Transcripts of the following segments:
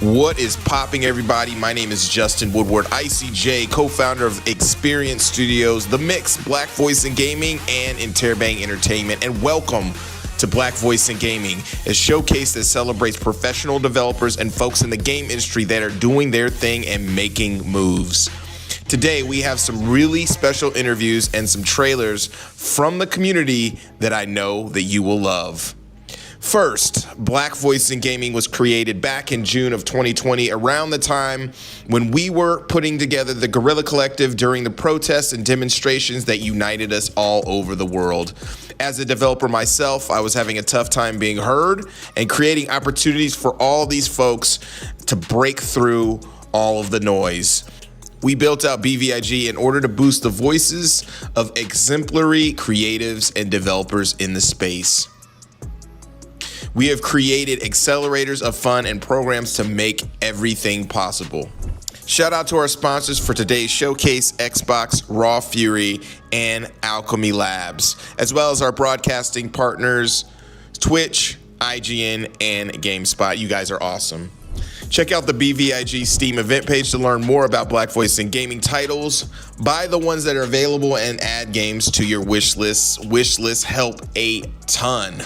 What is popping, everybody? My name is Justin Woodward, ICJ, co-founder of Experience Studios, The Mix, Black Voice in Gaming, and Interbang Entertainment. And welcome to Black Voice in Gaming, a showcase that celebrates professional developers and folks in the game industry that are doing their thing and making moves. Today, we have some really special interviews and some trailers from the community that I know that you will love. First, Black Voice in Gaming was created back in June of 2020, around the time when we were putting together the Guerrilla Collective during the protests and demonstrations that united us all over the world. As a developer myself, I was having a tough time being heard and creating opportunities for all these folks to break through all of the noise. We built out BVIG in order to boost the voices of exemplary creatives and developers in the space. We have created accelerators of fun and programs to make everything possible. Shout out to our sponsors for today's showcase, Xbox, Raw Fury, and Alchemy Labs, as well as our broadcasting partners, Twitch, IGN, and GameSpot. You guys are awesome. Check out the BVIG Steam event page to learn more about Black Voice in Gaming titles. Buy the ones that are available and add games to your wish lists. Wish lists help a ton.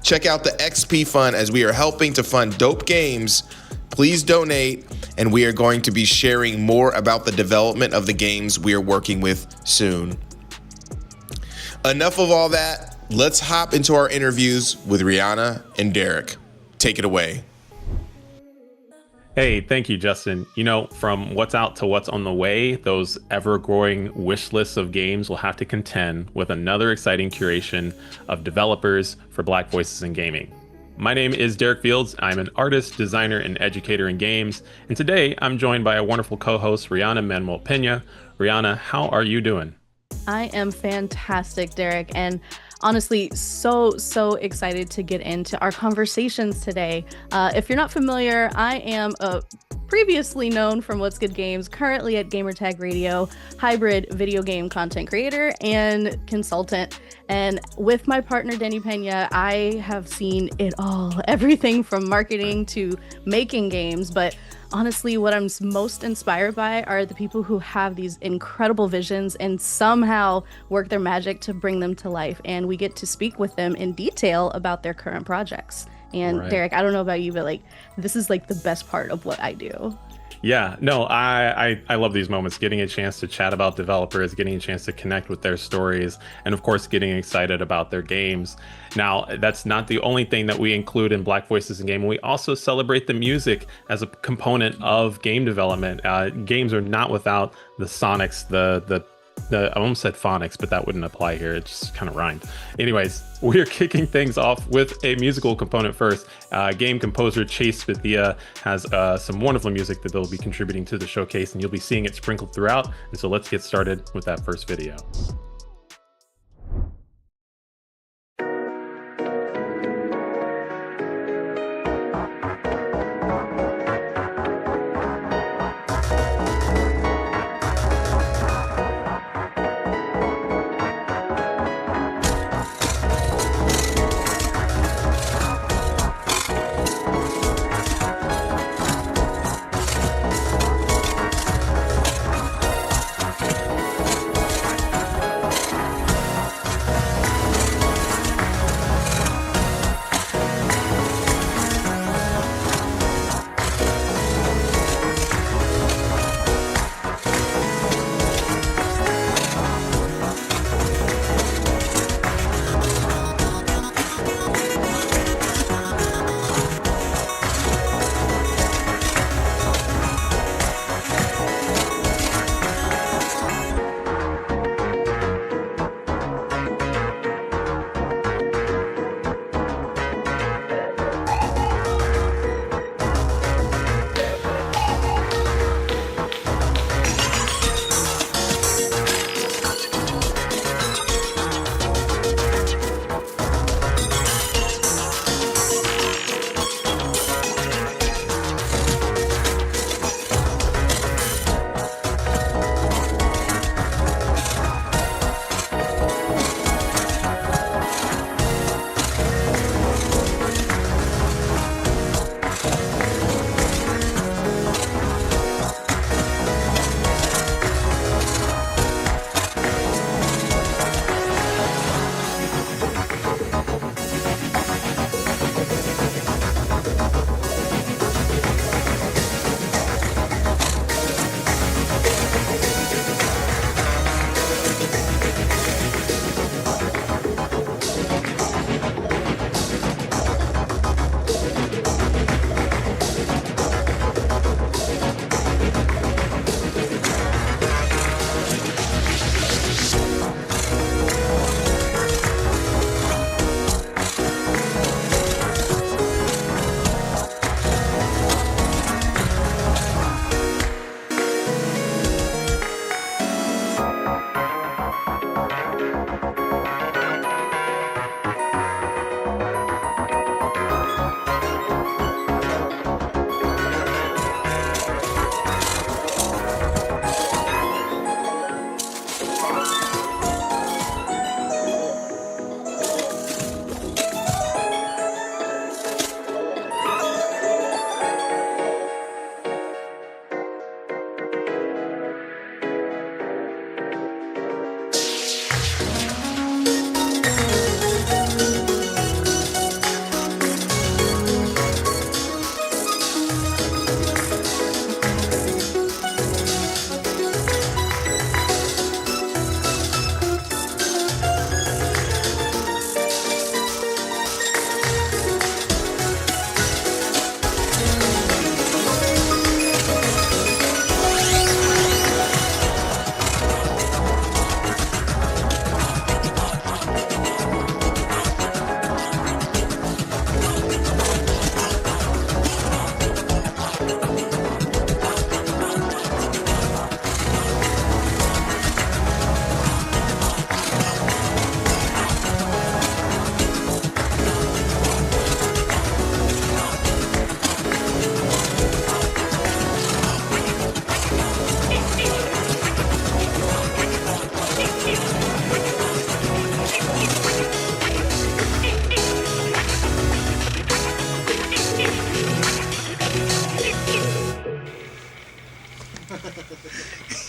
Check out the XP Fund as we are helping to fund dope games. Please donate, and we are going to be sharing more about the development of the games we are working with soon. Enough of all that. Let's hop into our interviews with Rihanna and Derek. Take it away. Hey, thank you, Justin. You know, from what's out to what's on the way, those ever-growing wish lists of games will have to contend with another exciting curation of developers for Black Voices in Gaming. My name is Derek Fields. I'm an artist, designer, and educator in games. And today, I'm joined by a wonderful co-host, Rihanna Manuel Pena. Rihanna, how are you doing? I am fantastic, Derek, and honestly, so excited to get into our conversations today. If you're not familiar, I am a previously known from What's Good Games, currently at Gamertag Radio, hybrid video game content creator and consultant. And with my partner, Denny Pena, I have seen it all, everything from marketing to making games. But honestly, what I'm most inspired by are the people who have these incredible visions and somehow work their magic to bring them to life. And we get to speak with them in detail about their current projects. And right. Derek, I don't know about you, but this is the best part of what I do. Yeah, no, I love these moments, getting a chance to chat about developers, getting a chance to connect with their stories, and of course, getting excited about their games. Now, that's not the only thing that we include in Black Voices in Gaming. We also celebrate the music as a component of game development. Games are not without the sonics, I almost said phonics, but that wouldn't apply here. It just kind of rhymed. Anyways, we're kicking things off with a musical component first. Game composer Chase Bethia has some wonderful music that they'll be contributing to the showcase, and you'll be seeing it sprinkled throughout. And so let's get started with that first video.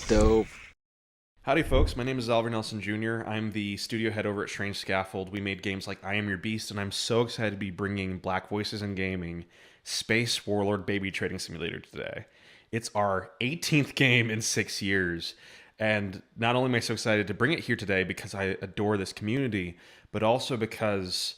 dope. Howdy, folks. My name is Oliver Nelson Jr. I'm the studio head over at Strange Scaffold. We made games like I Am Your Beast, and I'm so excited to be bringing Black Voices in Gaming Space Warlord Baby Trading Simulator today. It's our 18th game in 6 years, and not only am I so excited to bring it here today because I adore this community, but also because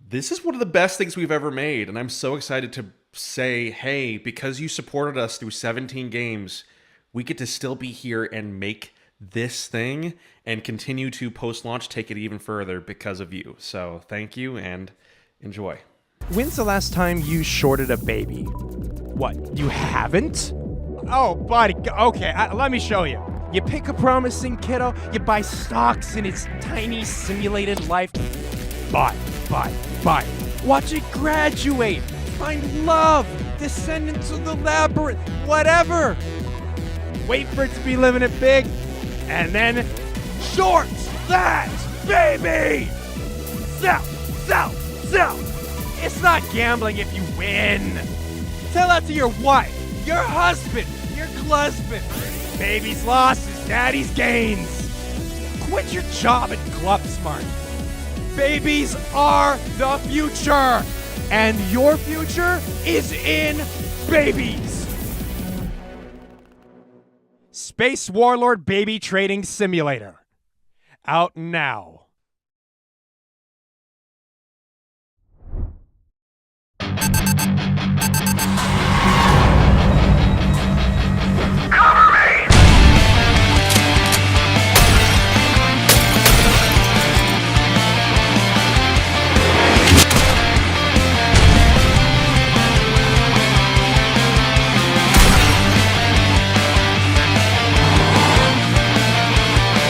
this is one of the best things we've ever made, and I'm so excited to say, hey, because you supported us through 17 games, we get to still be here and make this thing and continue to post-launch take it even further because of you. So thank you and enjoy. When's the last time you shorted a baby? What, you haven't? Oh, buddy, okay, let me show you. You pick a promising kiddo, you buy stocks in its tiny simulated life. Buy. Watch it graduate, find love, descend into the labyrinth, whatever. Wait for it to be living it big, and then short that baby! Sell! It's not gambling if you win. Tell that to your wife, your husband, your husband. Baby's loss is daddy's gains. Quit your job at Club Smart. Babies are the future, and your future is in babies. Space Warlord Baby Trading Simulator. Out now.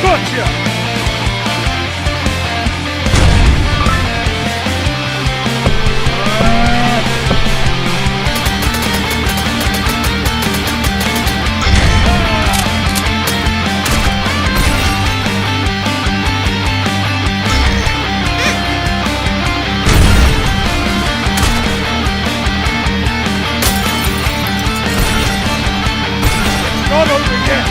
Gotcha! Start over again!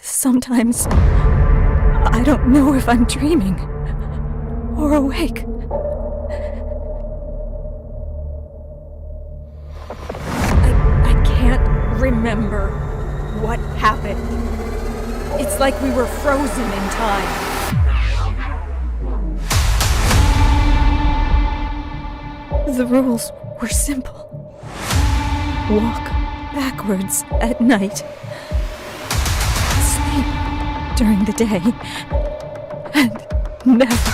Sometimes I don't know if I'm dreaming or awake. I can't remember what happened. It's like we were frozen in time. The rules were simple. Walk backwards at night. Sleep during the day. And never,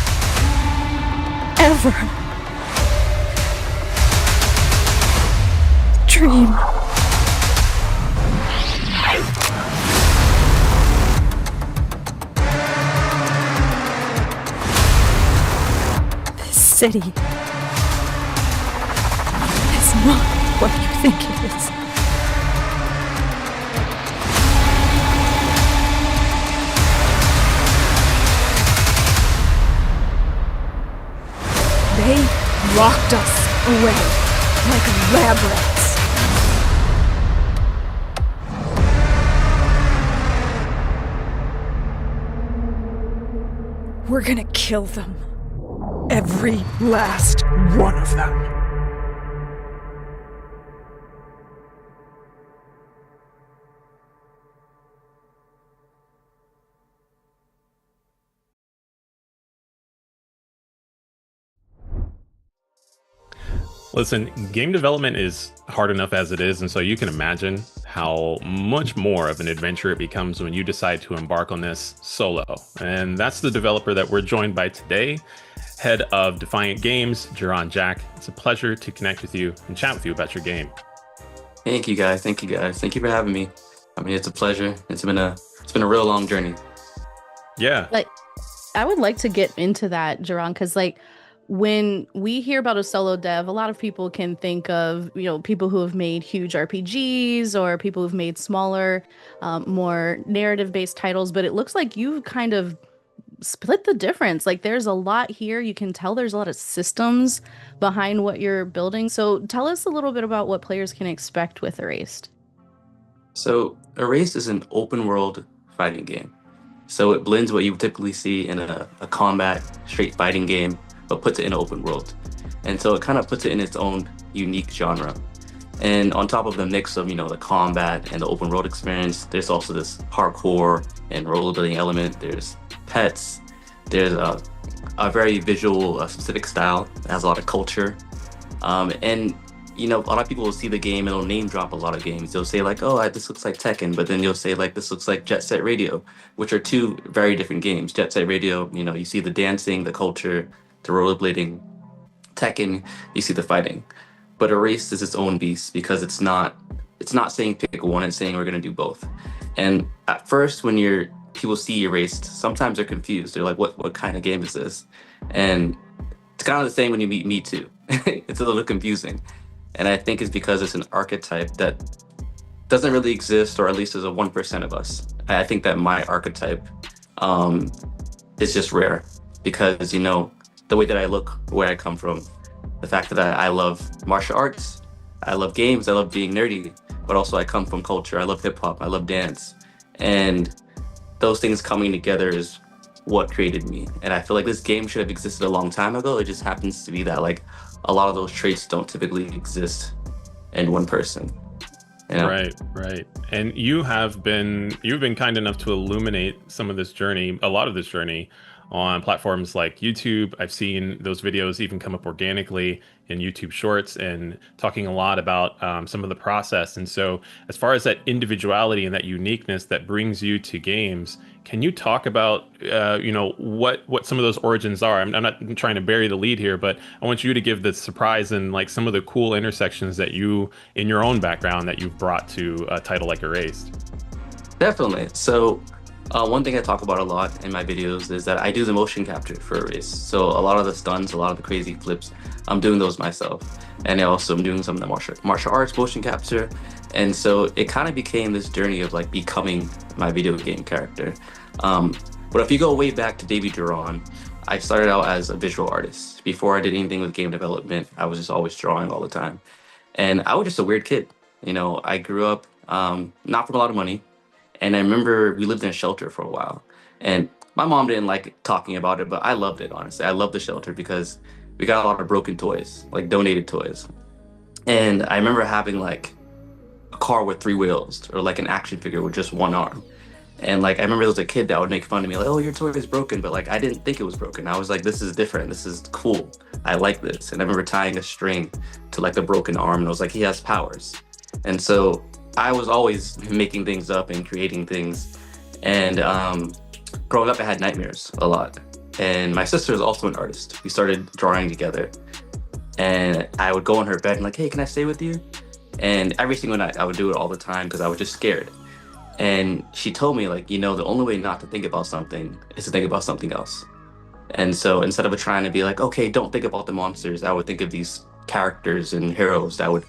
ever dream. This city is not what you think it is. They locked us away like lab rats. We're gonna kill them. Every last one of them. Listen, game development is hard enough as it is, and so you can imagine how much more of an adventure it becomes when you decide to embark on this solo. And that's the developer that we're joined by today, head of Defiant Games, Jerron Jacques. It's a pleasure to connect with you and chat with you about your game. Thank you guys. Thank you for having me. I mean, it's a pleasure. It's been a real long journey. Yeah. Like, I would like to get into that, Jerron, because when we hear about a solo dev, a lot of people can think of, people who have made huge RPGs or people who've made smaller, more narrative-based titles, but it looks like you've kind of split the difference. Like there's a lot here. You can tell there's a lot of systems behind what you're building. So tell us a little bit about what players can expect with Erased. So Erased is an open world fighting game. So it blends what you typically see in a combat straight fighting game, but puts it in an open world. And so it kind of puts it in its own unique genre. And on top of the mix of, the combat and the open world experience, there's also this parkour and rollerblading element. There's pets. There's a very visual, specific style that has a lot of culture. And a lot of people will see the game and they'll name drop a lot of games. They'll say like, oh, this looks like Tekken, but then you'll say like, this looks like Jet Set Radio, which are two very different games. Jet Set Radio, you see the dancing, the culture, the rollerblading. Tekken, you see the fighting. But Erased is its own beast because it's not saying pick one, it's saying we're gonna do both. And at first, when people see Erased, sometimes they're confused. They're like, what kind of game is this? And it's kind of the same when you meet Me Too. It's a little confusing. And I think it's because it's an archetype that doesn't really exist, or at least there's a 1% of us. I think that my archetype is just rare because, the way that I look, where I come from, the fact that I love martial arts, I love games, I love being nerdy, but also I come from culture. I love hip hop, I love dance. And those things coming together is what created me. And I feel like this game should have existed a long time ago. It just happens to be that like a lot of those traits don't typically exist in one person. Right. And you've been kind enough to illuminate a lot of this journey on platforms like YouTube. I've seen those videos even come up organically in YouTube Shorts and talking a lot about some of the process. And so as far as that individuality and that uniqueness that brings you to games, can you talk about, what some of those origins are? I'm not trying to bury the lead here, but I want you to give the surprise and like some of the cool intersections that you, in your own background, that you've brought to a title like Erased. Definitely. So one thing I talk about a lot in my videos is that I do the motion capture for Erased. So a lot of the stunts, a lot of the crazy flips, I'm doing those myself. And I also am doing some of the martial arts motion capture. And so it kind of became this journey of like becoming my video game character. But if you go way back to Baby Jerron, I started out as a visual artist. Before I did anything with game development, I was just always drawing all the time. And I was just a weird kid. I grew up not from a lot of money. And I remember we lived in a shelter for a while. And my mom didn't like talking about it, but I loved it, honestly. I loved the shelter because we got a lot of broken toys, like donated toys. And I remember having like a car with 3 wheels or like an action figure with just 1 arm. And like, I remember there was a kid that would make fun of me, like, oh, your toy is broken. But like, I didn't think it was broken. I was like, this is different. This is cool. I like this. And I remember tying a string to like the broken arm and I was like, he has powers. And so I was always making things up and creating things. And growing up, I had nightmares a lot. And my sister is also an artist. We started drawing together. And I would go in her bed and like, hey, can I stay with you? And every single night I would do it all the time because I was just scared. And she told me like, the only way not to think about something is to think about something else. And so instead of trying to be like, okay, don't think about the monsters, I would think of these characters and heroes that would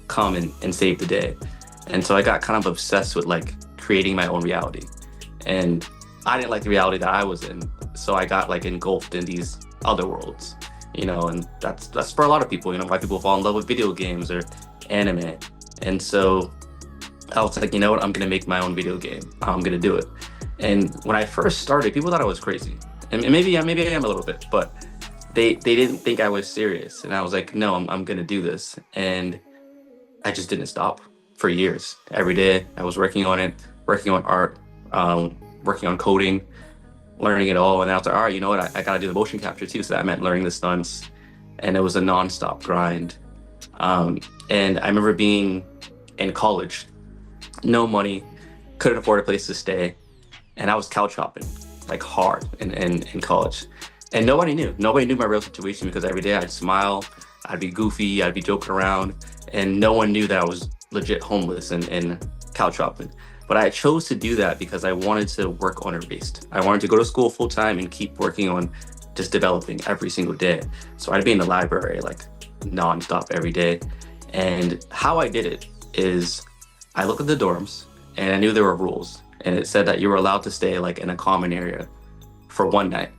come and save the day. And so I got kind of obsessed with like creating my own reality. And I didn't like the reality that I was in. So I got like engulfed in these other worlds, and that's for a lot of people, why people fall in love with video games or anime. And so I was like, I'm going to make my own video game. I'm going to do it. And when I first started, people thought I was crazy. And maybe I am a little bit, but they didn't think I was serious. And I was like, no, I'm going to do this. And I just didn't stop for years. Every day I was working on it, working on art, working on coding, learning it all. And I was like, all right, you know what? I got to do the motion capture too. So that meant learning the stunts. And it was a nonstop grind. And I remember being in college, no money, couldn't afford a place to stay. And I was couch hopping like hard in college. And nobody knew my real situation because every day I'd smile, I'd be goofy, I'd be joking around. And no one knew that I was legit homeless and couch hopping. But I chose to do that because I wanted to work on Erased. I wanted to go to school full time and keep working on just developing every single day. So I'd be in the library like nonstop every day. And how I did it is I looked at the dorms and I knew there were rules. And it said that you were allowed to stay like in a common area for one night.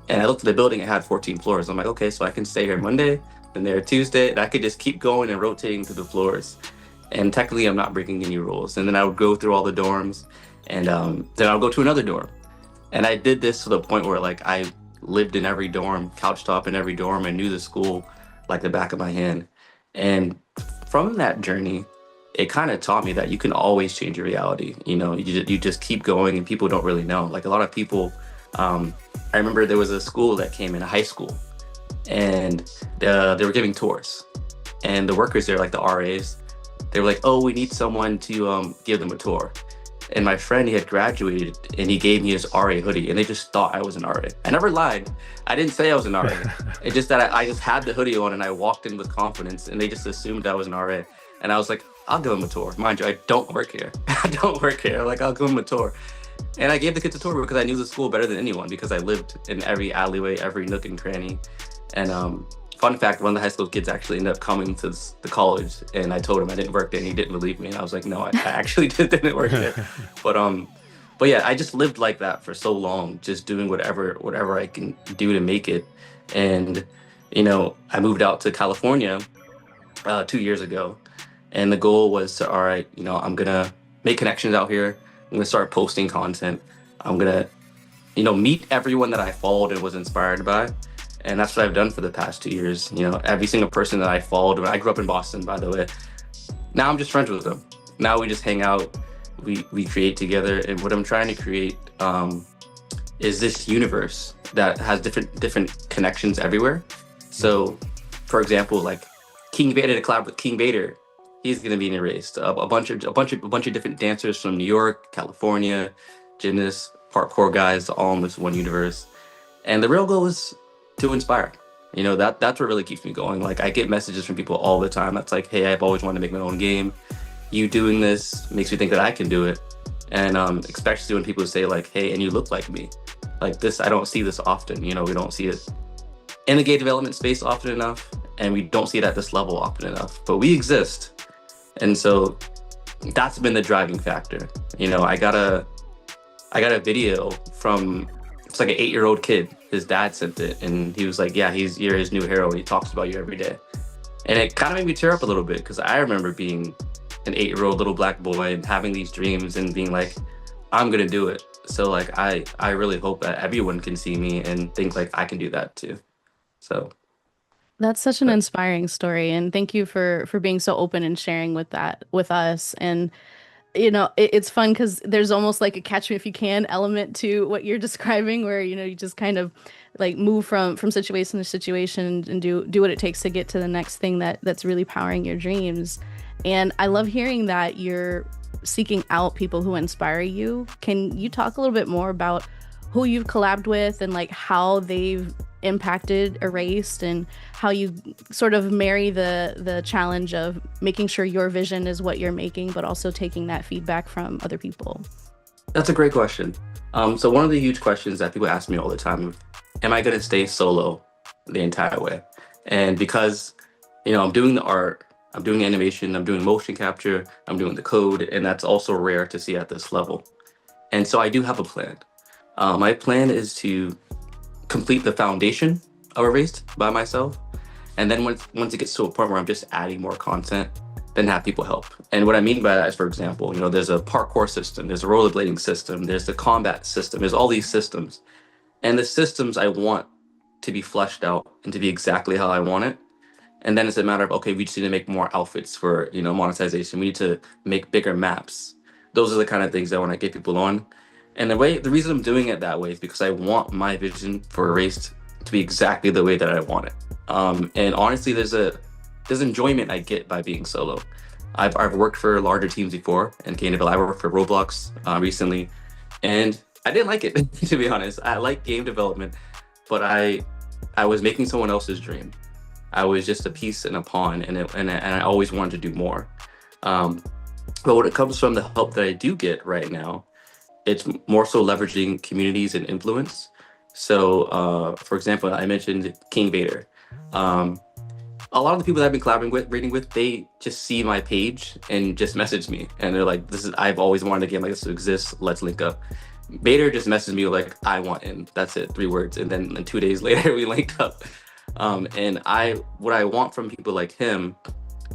And I looked at the building, it had 14 floors. I'm like, okay, so I can stay here Monday, then there Tuesday, and I could just keep going and rotating through the floors. And technically I'm not breaking any rules. And then I would go through all the dorms, and then I would go to another dorm. And I did this to the point where like I lived in every dorm, couch top in every dorm, and knew the school like the back of my hand. And from that journey, it kind of taught me that you can always change your reality. You know, you just keep going, and people don't really know. Like a lot of people, I remember there was a school that came in, a high school, and they were giving tours. And the workers there, like the RAs, they were like, oh, we need someone to give them a tour. And my friend, he had graduated, and he gave me his RA hoodie, and they just thought I was an RA. I never lied. I didn't say I was an RA. It's just that I just had the hoodie on, and I walked in with confidence, and they just assumed I was an RA. And I was like, I'll give him a tour. Mind you, I don't work here. I don't work here. Like, I'll give him a tour. And I gave the kids a tour because I knew the school better than anyone, because I lived in every alleyway, every nook and cranny. And fun fact, one of the high school kids actually ended up coming to the college, and I told him I didn't work there, and he didn't believe me. And I was like, no, I actually didn't work there. But yeah, I just lived like that for so long, just doing whatever I can do to make it. And, you know, I moved out to California 2 years ago. And the goal was to, all right, you know, I'm going to make connections out here. I'm going to start posting content. I'm going to, you know, meet everyone that I followed and was inspired by. And that's what I've done for the past 2 years. You know, every single person that I followed, I grew up in Boston, by the way. Now I'm just friends with them. Now we just hang out, we create together. And what I'm trying to create is this universe that has different connections everywhere. So, for example, like King Vader, to collab with King Vader, he's going to be erased. A bunch of different dancers from New York, California, gymnasts, parkour guys, all in this one universe. And the real goal is to inspire. You know, that's what really keeps me going. Like, I get messages from people all the time that's like, hey, I've always wanted to make my own game. You doing this makes me think that I can do it. And especially when people say like, hey, and you look like me. Like this, I don't see this often. You know, we don't see it in the game development space often enough, and we don't see it at this level often enough, but we exist. And so that's been the driving factor. You know, I got a video from, it's like an 8-year-old kid. His dad sent it, and he was like, yeah, you're his new hero, and he talks about you every day. And it kind of made me tear up a little bit, because I remember being an 8-year-old little black boy and having these dreams and being like, I'm gonna do it. So like, I really hope that everyone can see me and think like I can do that too. So that's such an inspiring story, and thank you for being so open and sharing with that with us. And you know, it's fun because there's almost like a catch me if you can element to what you're describing, where you know you just kind of like move from situation to situation and do what it takes to get to the next thing that's really powering your dreams. And I love hearing that you're seeking out people who inspire you. Can you talk a little bit more about who you've collabed with and like how they've impacted Erased, and how you sort of marry the challenge of making sure your vision is what you're making, but also taking that feedback from other people? That's a great question. So one of the huge questions that people ask me all the time, am I going to stay solo the entire way? And because, you know, I'm doing the art, I'm doing animation, I'm doing motion capture, I'm doing the code, and that's also rare to see at this level. And so I do have a plan. My plan is to complete the foundation of Erased by myself. And then once it gets to a point where I'm just adding more content, then have people help. And what I mean by that is, for example, you know, there's a parkour system, there's a rollerblading system, there's the combat system, there's all these systems. And the systems I want to be fleshed out and to be exactly how I want it. And then it's a matter of, okay, we just need to make more outfits for, you know, monetization. We need to make bigger maps. Those are the kind of things I want to get people on. And the reason I'm doing it that way is because I want my vision for Erased to be exactly the way that I want it. And honestly, there's enjoyment I get by being solo. I've worked for larger teams before and game development. I worked for Roblox recently, and I didn't like it, to be honest. I like game development, but I was making someone else's dream. I was just a piece and a pawn, and I always wanted to do more. But when it comes from the help that I do get right now, it's more so leveraging communities and influence. So, for example, I mentioned King Vader. A lot of the people that I've been collaborating with, they just see my page and just message me, and they're like, "This is I've always wanted a game like this to exist. Let's link up." Vader just messaged me like, "I want in." That's it, 3 words, and then 2 days later we linked up. And what I want from people like him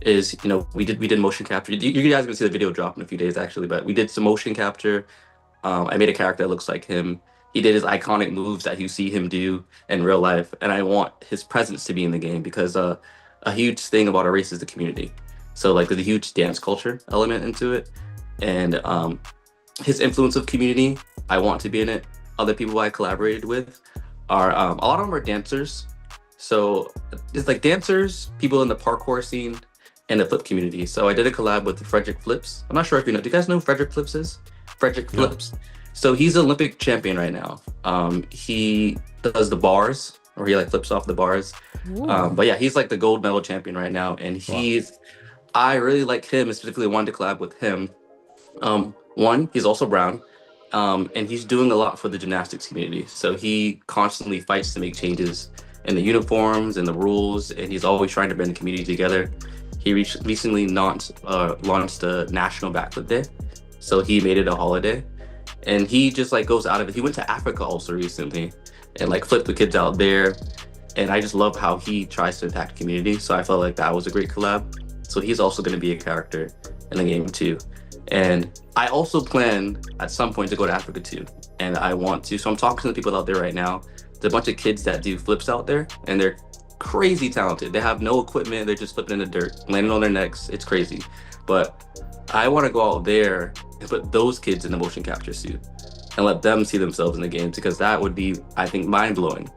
is, we did motion capture. You guys are gonna see the video drop in a few days actually, but we did some motion capture. I made a character that looks like him. He did his iconic moves that you see him do in real life, and I want his presence to be in the game because a huge thing about our race is the community. So like there's a huge dance culture element into it, and his influence of community, I want to be in it. Other people I collaborated with are a lot of them are dancers. So it's like dancers, people in the parkour scene, and the flip community. So I did a collab with Frederick Flips. I'm not sure if you know. Do you guys know who Frederick Flips is? Frederick Flips. So he's an Olympic champion right now. He does the bars, or he like flips off the bars. But yeah, he's like the gold medal champion right now, and I really like him, and specifically wanted to collab with him. One, he's also brown, and he's doing a lot for the gymnastics community. So he constantly fights to make changes in the uniforms and the rules, and he's always trying to bring the community together. He recently launched a National Backflip Day, so he made it a holiday, and he just like goes out of it. He went to Africa also recently, and like flipped the kids out there, and I just love how he tries to attack the community. So I felt like that was a great collab. So he's also going to be a character in the game too. And I also plan at some point to go to Africa too, and I want to. So I'm talking to the people out there right now. There's a bunch of kids that do flips out there, and they're crazy talented. They have no equipment. They're just flipping in the dirt, landing on their necks. It's crazy. But I want to go out there and put those kids in the motion capture suit and let them see themselves in the games, because that would be, I think, mind-blowing,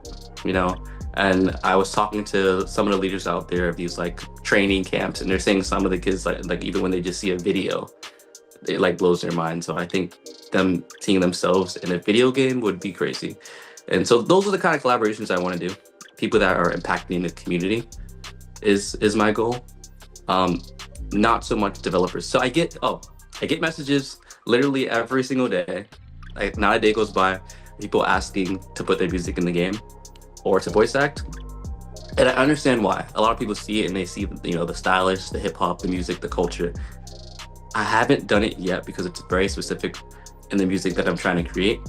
And I was talking to some of the leaders out there of these like training camps, and they're saying some of the kids like even when they just see a video, it like blows their mind. So I think them seeing themselves in a video game would be crazy. And so those are the kind of collaborations I want to do. People that are impacting the community is my goal. Not so much developers. So I get messages literally every single day. Like not a day goes by, people asking to put their music in the game or to voice act. And I understand why. A lot of people see it and they see, the stylish, the hip hop, the music, the culture. I haven't done it yet because it's very specific in the music that I'm trying to create.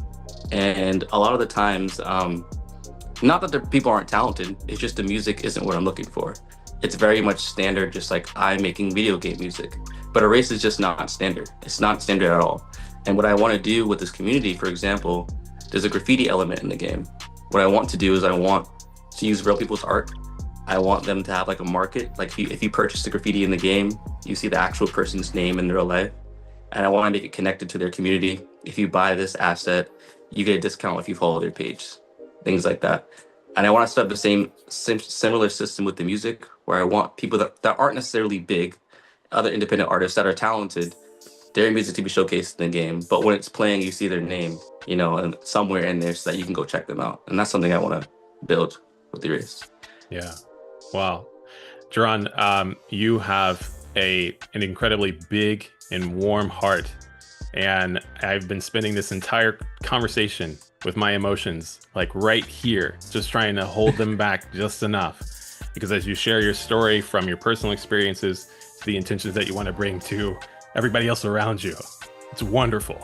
And a lot of the times, not that the people aren't talented, it's just the music isn't what I'm looking for. It's very much standard, just like I'm making video game music. But a race is just not standard. It's not standard at all. And what I want to do with this community, for example, there's a graffiti element in the game. What I want to do is I want to use real people's art. I want them to have like a market. Like if you purchase the graffiti in the game, you see the actual person's name in real life. And I want to make it connected to their community. If you buy this asset, you get a discount if you follow their page, things like that. And I want to set up the similar system with the music, where I want people that aren't necessarily big, other independent artists that are talented, their music to be showcased in the game. But when it's playing, you see their name, and somewhere in there so that you can go check them out. And that's something I want to build with the race. Yeah. Wow. Jerron, you have an incredibly big and warm heart. And I've been spending this entire conversation with my emotions, like right here, just trying to hold them back just enough. Because as you share your story from your personal experiences to the intentions that you want to bring to everybody else around you, it's wonderful.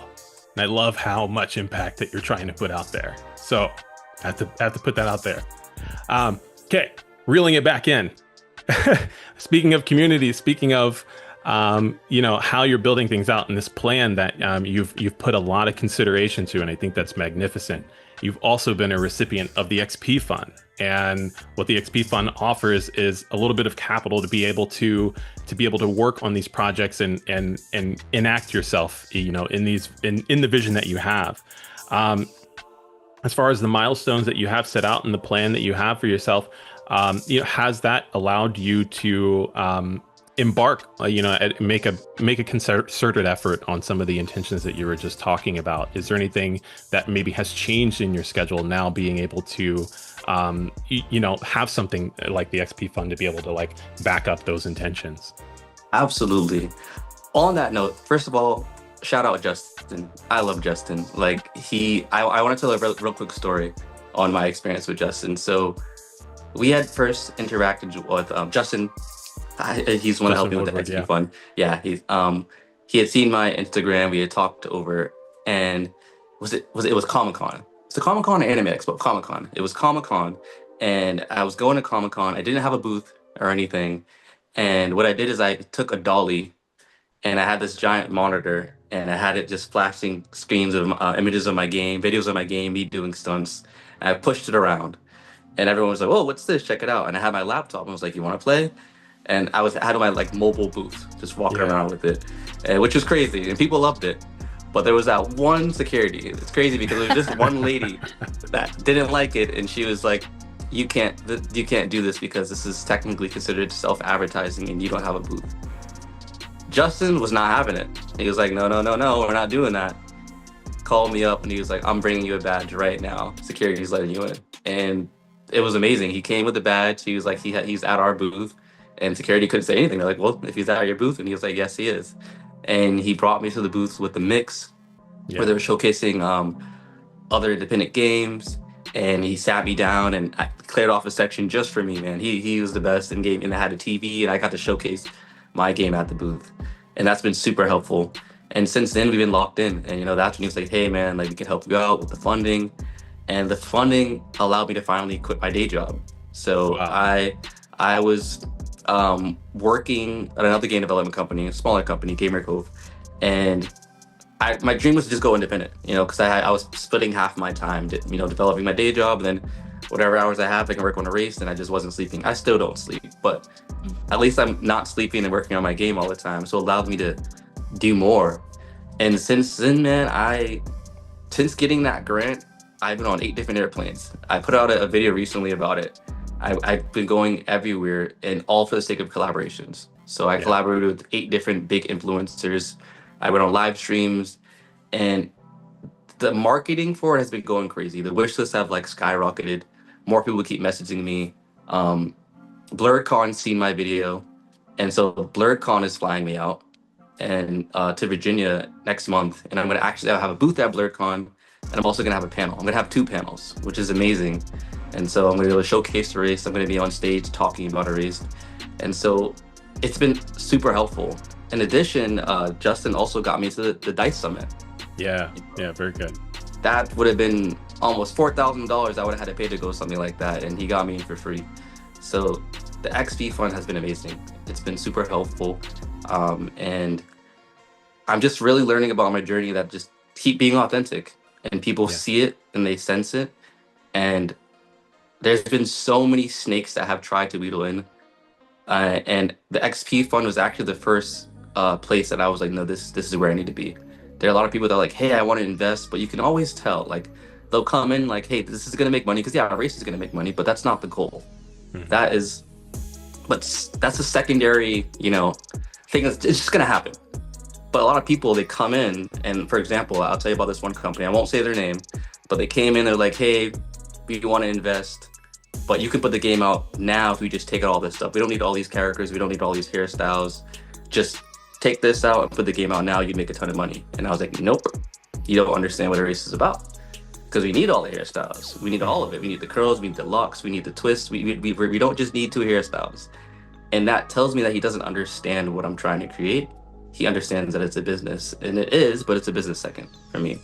And I love how much impact that you're trying to put out there. So I have to put that out there. Okay, reeling it back in. Speaking of community, speaking of how you're building things out in this plan that you've put a lot of consideration to, and I think that's magnificent. You've also been a recipient of the XP Fund, and what the XP Fund offers is a little bit of capital to be able to work on these projects and enact yourself, in the vision that you have. As far as the milestones that you have set out in the plan that you have for yourself, has that allowed you to embark, make a concerted effort on some of the intentions that you were just talking about? Is there anything that maybe has changed in your schedule now, being able to, have something like the XP Fund to be able to like back up those intentions? Absolutely. On that note, first of all, shout out Justin. I love Justin. Like I want to tell a real quick story on my experience with Justin. So we had first interacted with Justin. He's the one that helped me with the XP fund. Yeah, he had seen my Instagram. We had talked over, and it was Comic-Con. It's a Comic-Con or Anime Expo? Comic-Con. It was Comic-Con, and I was going to Comic-Con. I didn't have a booth or anything, and what I did is I took a dolly, and I had this giant monitor, and I had it just flashing screens of images of my game, videos of my game, me doing stunts. And I pushed it around, and everyone was like, "Oh, what's this? Check it out!" And I had my laptop, and I was like, "You want to play?" And I had my like mobile booth, just walking around with it, which was crazy, and people loved it. But there was that one security. It's crazy because there was this one lady that didn't like it, and she was like, "You can't do this because this is technically considered self-advertising, and you don't have a booth." Justin was not having it. He was like, "No, we're not doing that." Called me up, and he was like, "I'm bringing you a badge right now. Security's letting you in." And it was amazing. He came with the badge. He was like, he's at our booth. And security couldn't say anything. They're like, "Well, if he's at your booth," and he was like, "Yes, he is." And he brought me to the booth with the mix, where they were showcasing other independent games. And he sat me down, and I cleared off a section just for me, man. He was the best in game, and I had a TV, and I got to showcase my game at the booth, and that's been super helpful. And since then, we've been locked in. And that's when he was like, "Hey, man, like we can help you out with the funding," and the funding allowed me to finally quit my day job. So I was working at another game development company, a smaller company, Gamer Cove, and my dream was to just go independent, because I was splitting half my time, developing my day job, and then whatever hours I have, I can work on a race, and I just wasn't sleeping. I still don't sleep, but at least I'm not sleeping and working on my game all the time, so it allowed me to do more. And since then, man, since getting that grant, I've been on 8 different airplanes. I put out a video recently about it. I've been going everywhere, and all for the sake of collaborations. So I collaborated with 8 different big influencers. I went on live streams, and the marketing for it has been going crazy. The wish lists have like skyrocketed. More people keep messaging me. BlurredCon's seen my video, and so BlurredCon is flying me out and to Virginia next month, and I'm gonna actually have a booth at BlurredCon, and I'm also gonna have a panel. I'm gonna have 2 panels, which is amazing. And so I'm gonna be able to showcase the race. I'm gonna be on stage talking about a race. And so it's been super helpful. In addition, Justin also got me to the Dice Summit. Yeah, very good. That would have been almost $4,000 I would have had to pay to go something like that, and he got me in for free. So the XP fund has been amazing. It's been super helpful. And I'm just really learning about my journey that just keep being authentic, and people see it and they sense it. And there's been so many snakes that have tried to wheedle in. And the XP fund was actually the first place that I was like, no, this is where I need to be. There are a lot of people that are like, hey, I want to invest, but you can always tell, like, they'll come in like, hey, this is going to make money, because a race is going to make money, but that's not the goal. That's a secondary, thing. It's just going to happen. But a lot of people, they come in, and for example, I'll tell you about this one company. I won't say their name, but they came in, they're like, hey, we want to invest, but you can put the game out now if we just take out all this stuff. We don't need all these characters. We don't need all these hairstyles. Just take this out and put the game out now. You'd make a ton of money. And I was like, nope, you don't understand what a race is about. Because we need all the hairstyles. We need all of it. We need the curls. We need the locks. We need the twists. We don't just need 2 hairstyles. And that tells me that he doesn't understand what I'm trying to create. He understands that it's a business, and it is, but it's a business second for me.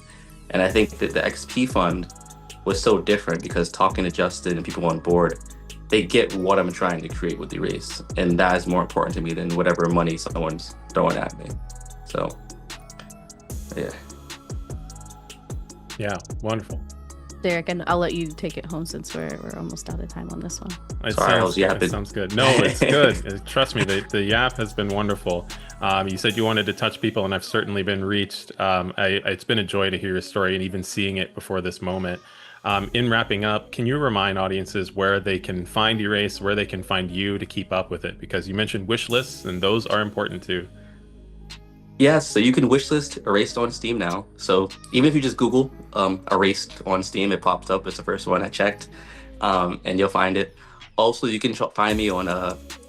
And I think that the XP fund was so different because talking to Justin and people on board, they get what I'm trying to create with the race. And that is more important to me than whatever money someone's throwing at me. So, yeah. Yeah, wonderful. Derek, and I'll let you take it home since we're almost out of time on this one. It sounds good. No, it's good. Trust me, the yap has been wonderful. You said you wanted to touch people, and I've certainly been reached. It's been a joy to hear your story and even seeing it before this moment. In wrapping up, can you remind audiences where they can find your race, where they can find you to keep up with it? Because you mentioned wish lists, and those are important too. Yes, so you can wishlist Erased on Steam now. So even if you just Google Erased on Steam, it pops up. It's the first one I checked, and you'll find it. Also, you can find me on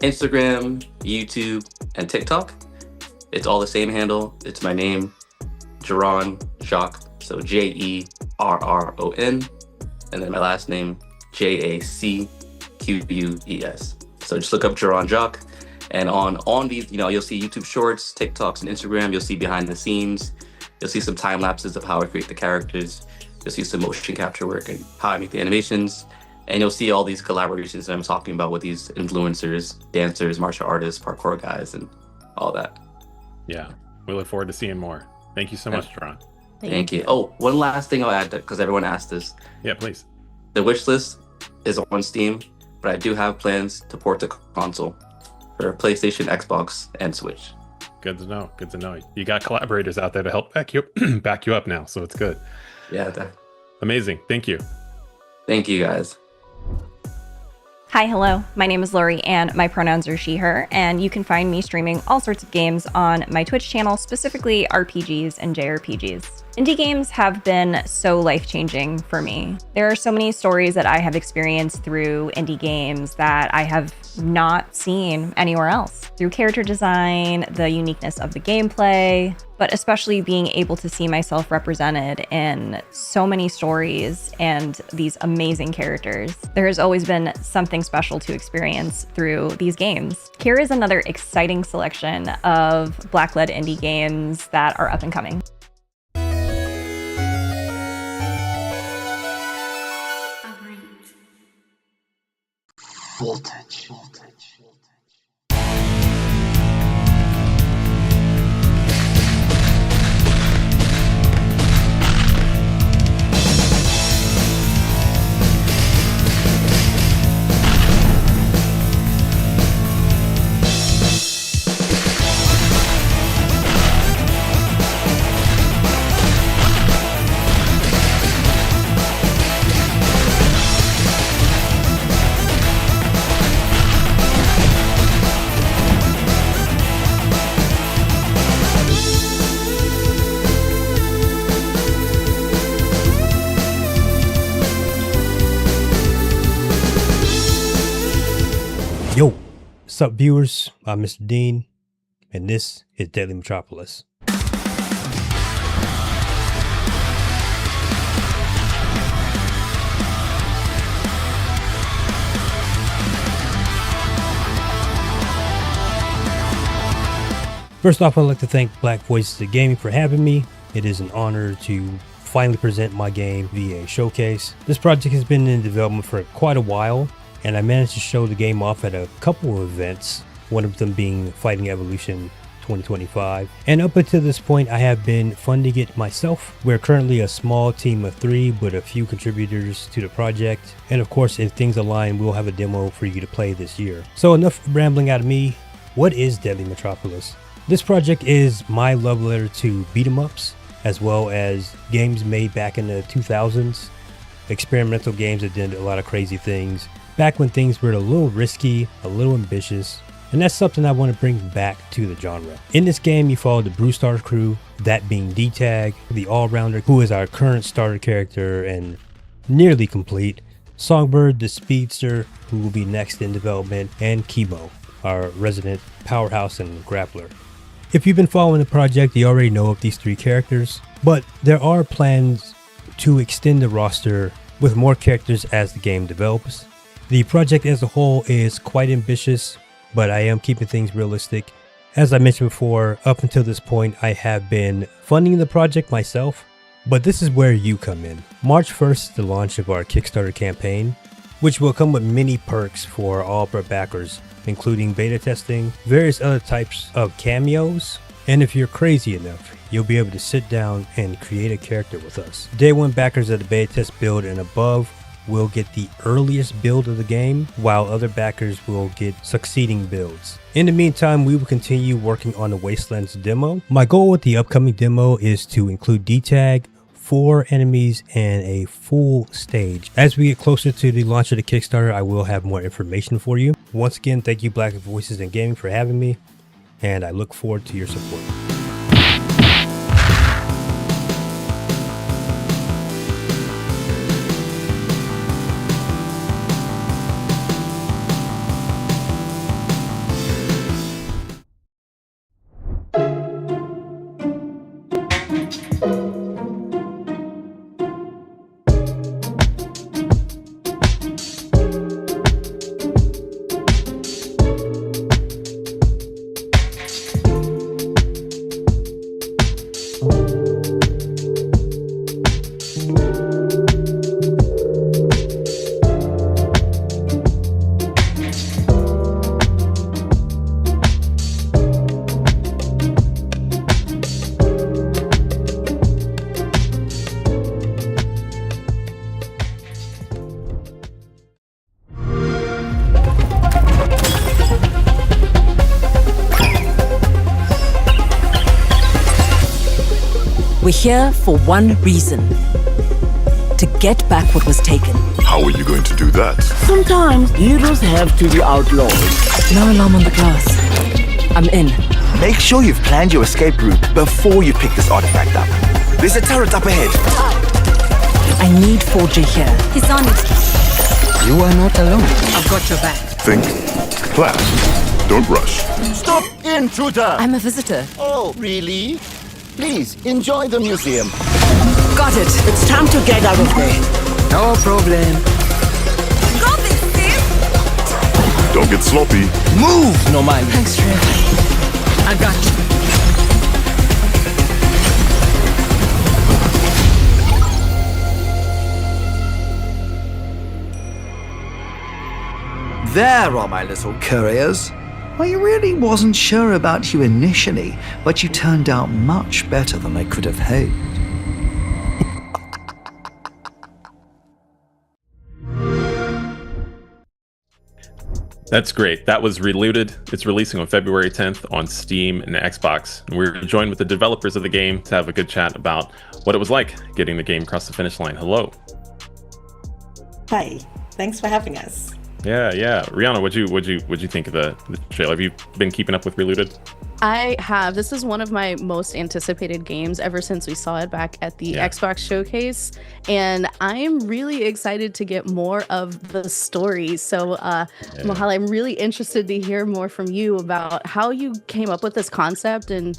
Instagram, YouTube, and TikTok. It's all the same handle. It's my name, Jerron Jacques, so Jerron. and then my last name, Jacques. So just look up Jerron Jacques, and on these, you'll see YouTube Shorts, TikToks, and Instagram. You'll see behind the scenes. You'll see some time lapses of how I create the characters. You'll see some motion capture work and how I make the animations. And you'll see all these collaborations that I'm talking about with these influencers, dancers, martial artists, parkour guys, and all that. Yeah, we look forward to seeing more. Thank you so much, Jerron. Thank you. Oh, one last thing I'll add, because everyone asked this. Yeah, please. The wish list is on Steam, but I do have plans to port to console for PlayStation, Xbox, and Switch. Good to know. Good to know. You got collaborators out there to help back you up now, so it's good. Yeah. Amazing. Thank you. Thank you, guys. Hi, hello. My name is Lori and my pronouns are she, her, and you can find me streaming all sorts of games on my Twitch channel, specifically RPGs and JRPGs. Indie games have been so life-changing for me. There are so many stories that I have experienced through indie games that I have not seen anywhere else. Through character design, the uniqueness of the gameplay, but especially being able to see myself represented in so many stories and these amazing characters. There has always been something special to experience through these games. Here is another exciting selection of Black-led indie games that are up and coming. Voltage. Yo, what's up, viewers? I'm Mr. Dean, and this is Deadly Metropolis. First off, I'd like to thank Black Voices of Gaming for having me. It is an honor to finally present my game via a showcase. This project has been in development for quite a while, and I managed to show the game off at a couple of events, one of them being Fighting Evolution 2025. And up until this point, I have been funding it myself. We're currently a small team of 3 with a few contributors to the project. And of course, if things align, we'll have a demo for you to play this year. So enough rambling out of me. What is Deadly Metropolis? This project is my love letter to beat 'em ups, as well as games made back in the 2000s. Experimental games that did a lot of crazy things, back when things were a little risky, a little ambitious, and that's something I want to bring back to the genre. In this game, you follow the Brewstars crew, that being D-Tag, the all-rounder, who is our current starter character and nearly complete, Songbird, the speedster, who will be next in development, and Kibo, our resident powerhouse and grappler. If you've been following the project, you already know of these 3 characters, but there are plans to extend the roster with more characters as the game develops. The project as a whole is quite ambitious, but I am keeping things realistic. As I mentioned before, up until this point, I have been funding the project myself, but this is where you come in. March 1st is the launch of our Kickstarter campaign, which will come with many perks for all of our backers, including beta testing, various other types of cameos, and if you're crazy enough, you'll be able to sit down and create a character with us. Day 1 backers of the beta test build and above will get the earliest build of the game, while other backers will get succeeding builds. In the meantime, we will continue working on the Wastelands demo. My goal with the upcoming demo is to include D-Tag, 4 enemies, and a full stage. As we get closer to the launch of the Kickstarter, I will have more information for you. Once again, thank you Black Voices in Gaming for having me, and I look forward to your support. We're here for one reason. To get back what was taken. How are you going to do that? Sometimes heroes have to be outlaws. No alarm on the glass. I'm in. Make sure you've planned your escape route before you pick this artifact up. There's a turret up ahead. I need 4J here. He's on it. You are not alone. I've got your back. Think. Plan. Don't rush. Stop, intruder! I'm a visitor. Oh, really? Please, enjoy the museum. Got it. It's time to get out of there. No problem. Got this, Steve! Don't get sloppy. Move, Norman. Thanks, Trev. I got you. There are my little couriers. I really wasn't sure about you initially, but you turned out much better than I could have hoped. That's great. That was Relooted. It's releasing on February 10th on Steam and Xbox. And we're joined with the developers of the game to have a good chat about what it was like getting the game across the finish line. Hello. Hi. Thanks for having us. Yeah. Rihanna, what'd you think of the trailer? Have you been keeping up with Relooted? I have. This is one of my most anticipated games ever since we saw it back at the Xbox showcase. And I'm really excited to get more of the story. So, Mahal, I'm really interested to hear more from you about how you came up with this concept and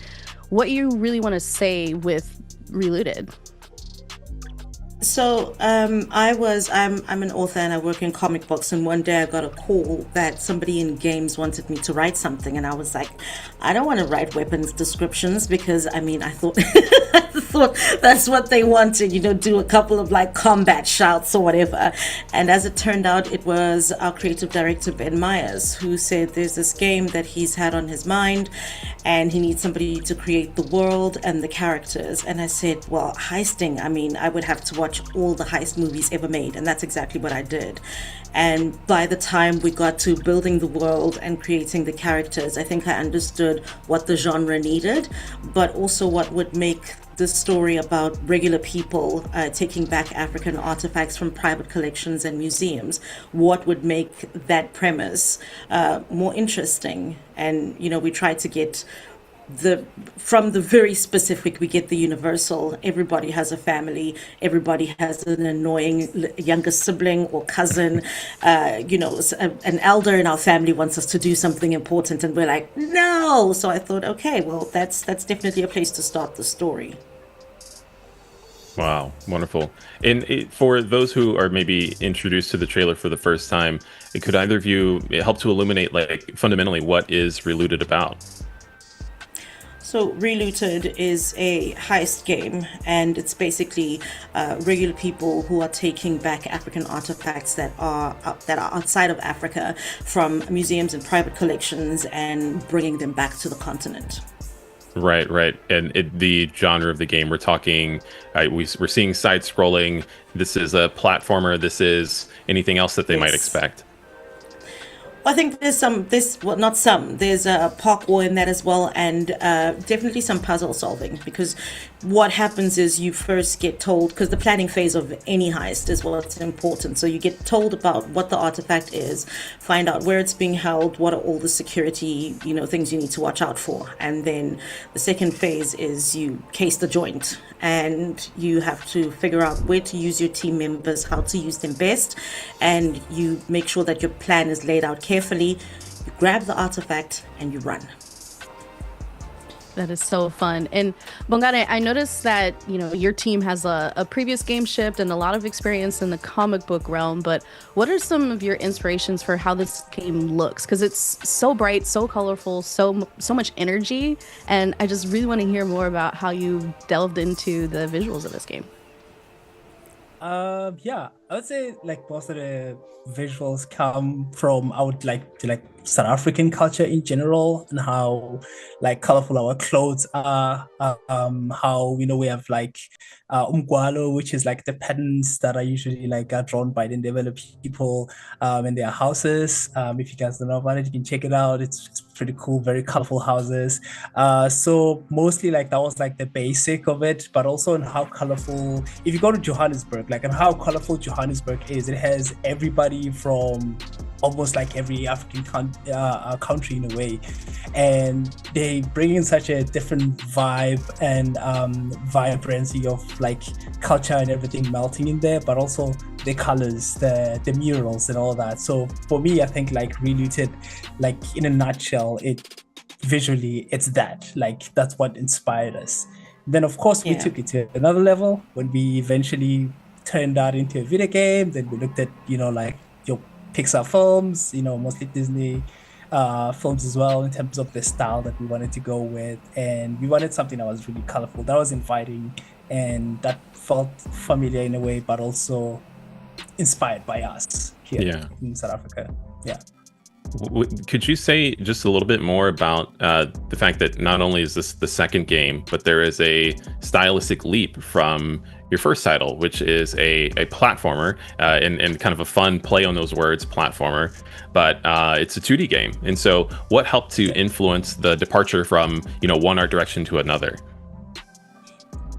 what you really want to say with Relooted. So I'm an author and I work in comic books, and one day I got a call that somebody in games wanted me to write something, and I was like, I don't want to write weapons descriptions because I thought I thought that's what they wanted, do a couple of like combat shouts or whatever. And as it turned out, it was our creative director Ben Myers who said there's this game that he's had on his mind and he needs somebody to create the world and the characters. And I said, well, heisting, I would have to watch all the heist movies ever made, and that's exactly what I did. And by the time we got to building the world and creating the characters, I think I understood what the genre needed, but also what would make the story about regular people taking back African artifacts from private collections and museums, what would make that premise more interesting. And we try to get from the very specific, we get the universal. Everybody has a family, everybody has an annoying younger sibling or cousin, an elder in our family wants us to do something important and we're like, no. So I thought, okay, well, that's definitely a place to start the story. Wow, wonderful. And for those who are maybe introduced to the trailer for the first time, could either of you help to illuminate, like, fundamentally what is Relooted about? So Relooted is a heist game, and it's basically regular people who are taking back African artifacts that are outside of Africa from museums and private collections and bringing them back to the continent. Right. And the genre of the game, we're talking, we're seeing side-scrolling. This is a platformer. This is anything else that they might expect. I think there's there's a parkour in that as well, and definitely some puzzle solving, because what happens is you first get told, because the planning phase of any heist is what's important. So you get told about what the artifact is, find out where it's being held, what are all the security, things you need to watch out for. And then the second phase is you case the joint, and you have to figure out where to use your team members, how to use them best, and you make sure that your plan is laid out carefully. You grab the artifact and you run. That is so fun. And Bongane, I noticed that, your team has a previous game shipped and a lot of experience in the comic book realm, but what are some of your inspirations for how this game looks? Because it's so bright, so colorful, so much energy, and I just really want to hear more about how you delved into the visuals of this game. Yeah, I would say like most of the visuals come from South African culture in general, and how like colorful our clothes are. How we have like umgwalo, which is like the patterns that are usually like are drawn by the Ndebele people in their houses. If you guys don't know about it, you can check it out. It's pretty cool, very colorful houses. So mostly like that was like the basic of it, but also in how colorful. If you go to Johannesburg, like and how colorful Johannesburg is, it has everybody from almost like every African country in a way, and they bring in such a different vibe and vibrancy of like culture and everything melting in there, but also the colors, the murals and all that. So for me, I think like Relooted, like in a nutshell, it visually it's that, like that's what inspired us. Then of course we took it to another level when we eventually turned that into a video game. Then we looked at like your Pixar films, mostly Disney films as well, in terms of the style that we wanted to go with, and we wanted something that was really colorful, that was inviting, and that felt familiar in a way, but also inspired by us here in South Africa. Yeah. Could you say just a little bit more about the fact that not only is this the second game, but there is a stylistic leap from your first title, which is a platformer and kind of a fun play on those words, platformer, but it's a 2D game. And so what helped to influence the departure from, one art direction to another?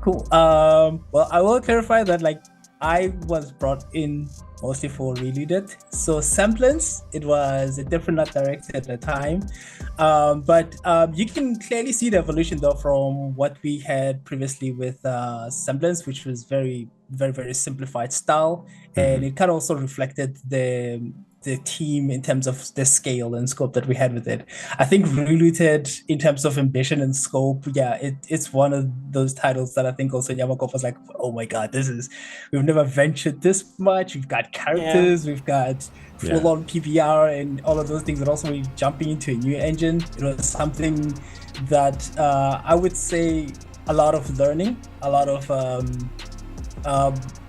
Cool. Well, I will clarify that like I was brought in mostly for Relooted. So Semblance, it was a different art director at the time. But you can clearly see the evolution though from what we had previously with Semblance, which was very, very, very simplified style. And it kind of also reflected the team in terms of the scale and scope that we had with it. I think Relooted in terms of ambition and scope, it's one of those titles that I think also Yamakov was like, oh my god, we've never ventured this much. We've got characters, we've got full-on PBR and all of those things, and also we're jumping into a new engine. It was something that I would say a lot of learning, a lot of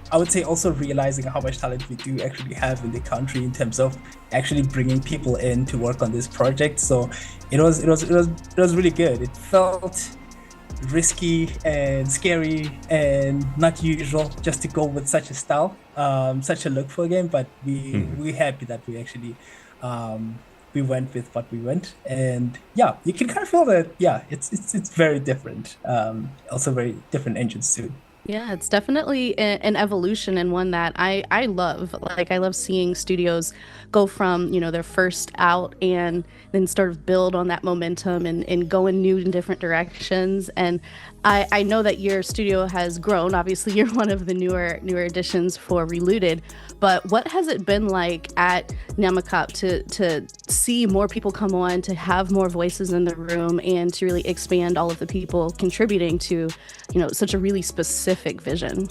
I would say also realizing how much talent we do actually have in the country in terms of actually bringing people in to work on this project. So it was really good. It felt risky and scary and not usual just to go with such a style, such a look for a game. But we're happy that we actually we went with what we went, and you can kind of feel that it's very different. Also very different engines too. Yeah, it's definitely an evolution, and one that I love. Like, I love seeing studios go from, their first out and then sort of build on that momentum and go in new and different directions. And I know that your studio has grown. Obviously, you're one of the newer additions for Relooted. But what has it been like at Nyamakop to see more people come on, to have more voices in the room, and to really expand all of the people contributing to, such a really specific vision?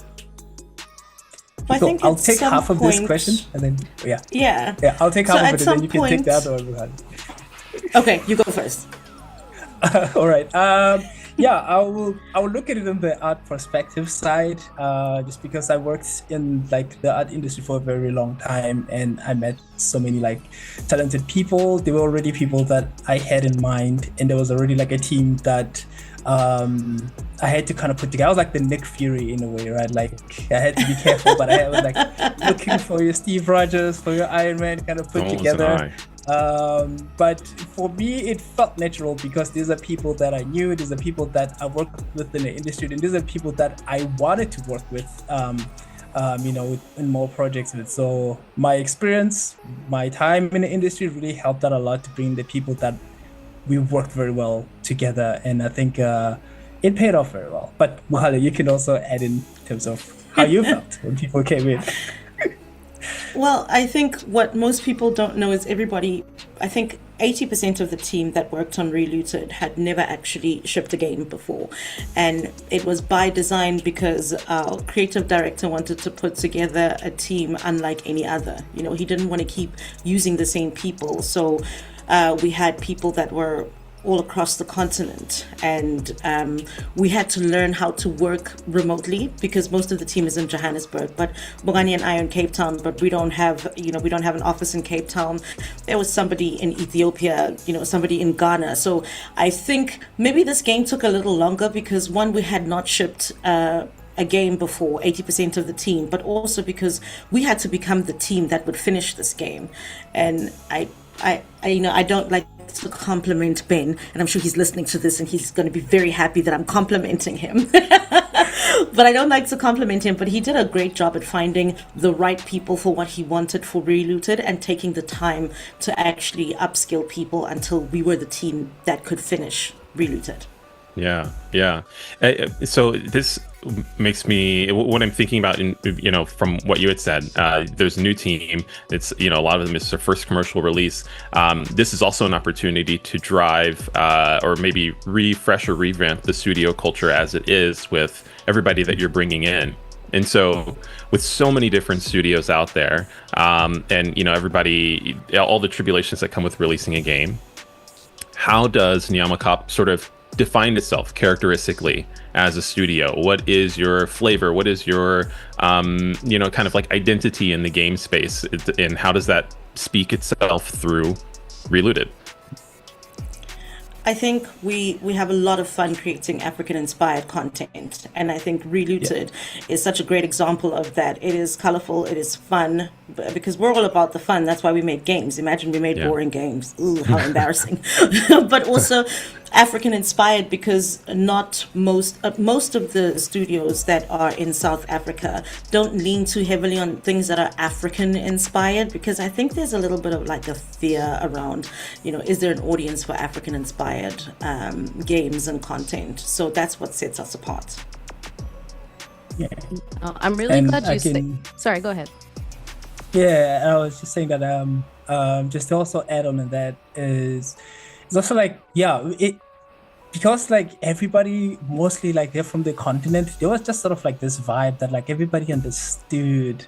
I think I'll take half of this question and then I'll take half of it and then you can take the other one. Okay, you go first. All right. I will look at it in the art perspective side, just because I worked in like the art industry for a very long time, and I met so many like talented people. There were already people that I had in mind, and there was already like a team that I had to kind of put together. I was like the Nick Fury in a way, right? Like I had to be careful, but I was like looking for your Steve Rogers, for your Iron Man, kind of put together. But for me, it felt natural because these are people that I knew, these are people that I worked with in the industry, and these are people that I wanted to work with, in more projects with. So my experience, my time in the industry really helped out a lot to bring the people that we worked very well together, and I think it paid off very well. But Mohale, you can also add in terms of how you felt when people came in. Well, I think what most people don't know is I think 80% of the team that worked on Relooted had never actually shipped a game before. And it was by design because our creative director wanted to put together a team unlike any other. He didn't want to keep using the same people. So we had people that were all across the continent, and we had to learn how to work remotely because most of the team is in Johannesburg, but Bongani and I are in Cape Town, but we don't have an office in Cape Town. There was somebody in Ethiopia, somebody in Ghana. So I think maybe this game took a little longer because one, we had not shipped a game before 80% of the team, but also because we had to become the team that would finish this game. And I don't like to compliment Ben, and I'm sure he's listening to this and he's going to be very happy that I'm complimenting him. But I don't like to compliment him, but he did a great job at finding the right people for what he wanted for Relooted and taking the time to actually upskill people until we were the team that could finish Relooted. Yeah. So this makes me, what I'm thinking about, from what you had said, there's a new team. It's, a lot of them is their first commercial release. This is also an opportunity to drive or maybe refresh or revamp the studio culture as it is with everybody that you're bringing in. And so with so many different studios out there, and, everybody, all the tribulations that come with releasing a game, how does Nyamakop sort of define itself characteristically as a studio? What is your flavor? What is your, kind of like identity in the game space? And how does that speak itself through Relooted? I think we have a lot of fun creating African-inspired content, and I think Relooted is such a great example of that. It is colorful, it is fun, because we're all about the fun. That's why we made games. Imagine we made boring games. Ooh, how embarrassing. But also African-inspired because not most of the studios that are in South Africa don't lean too heavily on things that are African-inspired, because I think there's a little bit of like a fear around, is there an audience for African-inspired games and content? So that's what sets us apart. Yeah. I'm really glad you said. Sorry, go ahead. Yeah, I was just saying that just to also add on to that is it's also like, because like everybody mostly like they're from the continent, there was just sort of like this vibe that like everybody understood.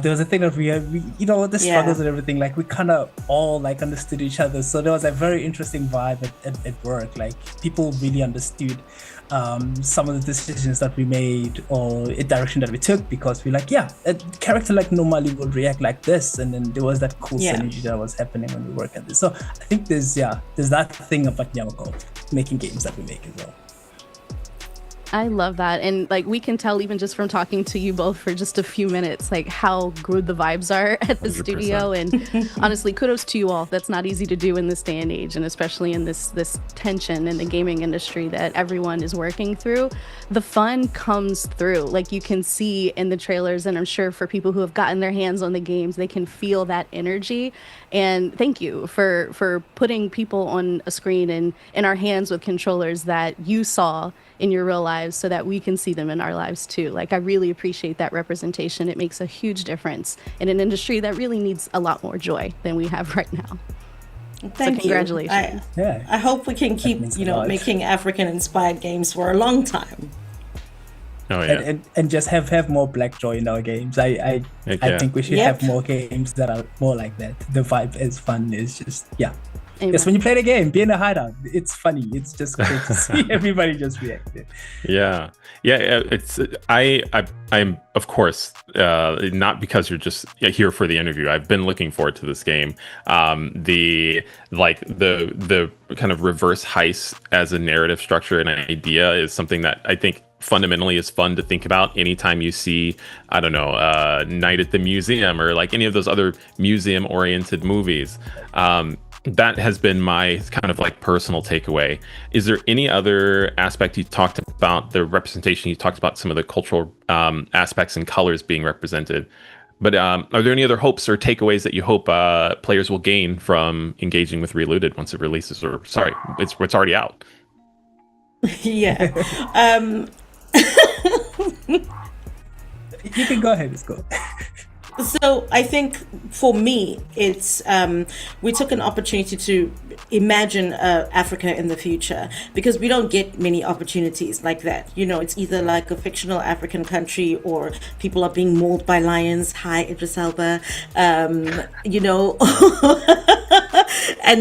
There was a thing that we the struggles and everything, like we kind of all like understood each other. So there was a very interesting vibe at work. Like people really understood some of the decisions that we made or a direction that we took, because we're like, a character like normally would react like this, and then there was that cool synergy that was happening when we work at this. So I think there's that thing about Nyamakop making games that we make as well. I love that. And like we can tell even just from talking to you both for just a few minutes, like how good the vibes are at the 100%. Studio. And honestly, kudos to you all. That's not easy to do in this day and age, and especially in this tension in the gaming industry that everyone is working through. The fun comes through. Like you can see in the trailers, and I'm sure for people who have gotten their hands on the games, they can feel that energy. And thank you for putting people on a screen and in our hands with controllers that you saw in your real lives so that we can see them in our lives too. Like I really appreciate that representation. It makes a huge difference in an industry that really needs a lot more joy than we have right now. Thank so congratulations. I hope we can keep, making African-inspired games for a long time. Oh yeah, and just have more black joy in our games. I think we should have more games that are more like that. The vibe is fun. It's just Amen. Yes, when you play the game, be in a hideout. It's funny. It's just cool to see everybody just react. Yeah. It's I'm of course not because you're just here for the interview. I've been looking forward to this game. The kind of reverse heist as a narrative structure and idea is something that I think fundamentally is fun to think about anytime you see, Night at the Museum or like any of those other museum-oriented movies. That has been my kind of like personal takeaway. Is there any other aspect you talked about, the representation, you talked about some of the cultural aspects and colors being represented, but are there any other hopes or takeaways that you hope players will gain from engaging with Relooted once it releases, or sorry, it's already out? Yeah. You can go ahead, let's go. So I think for me, it's we took an opportunity to imagine Africa in the future, because we don't get many opportunities like that. It's either like a fictional African country or people are being mauled by lions. Hi, Idris Elba. And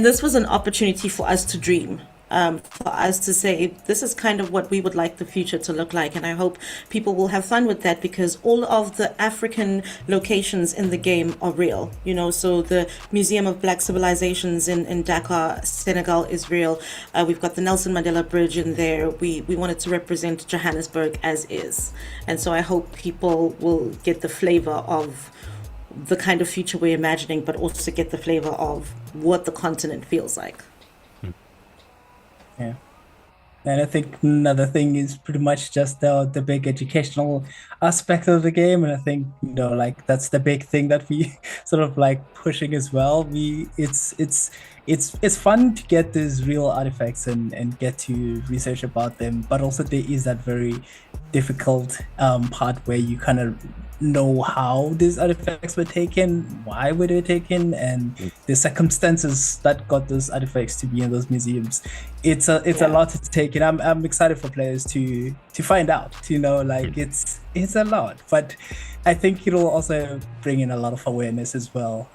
this was an opportunity for us to dream. for us to say this is kind of what we would like the future to look like. And I hope people will have fun with that, because all of the African locations in the game are real, you know. So the Museum of Black Civilizations in Dakar, Senegal is real. We've got the Nelson Mandela Bridge in there. We wanted to represent Johannesburg as is. And so I hope people will get the flavor of the kind of future we're imagining, but also get the flavor of what the continent feels like. Yeah. And I think another thing is pretty much just the big educational aspect of the game. And I think, you know, like that's the big thing that we sort of like pushing as well. It's fun to get these real artifacts and get to research about them, but also there is that very difficult part where you kind of know how these artifacts were taken, why were they taken, and the circumstances that got those artifacts to be in those museums. It's a lot to take in. I'm excited for players to find out, you know, like it's a lot, but I think it'll also bring in a lot of awareness as well,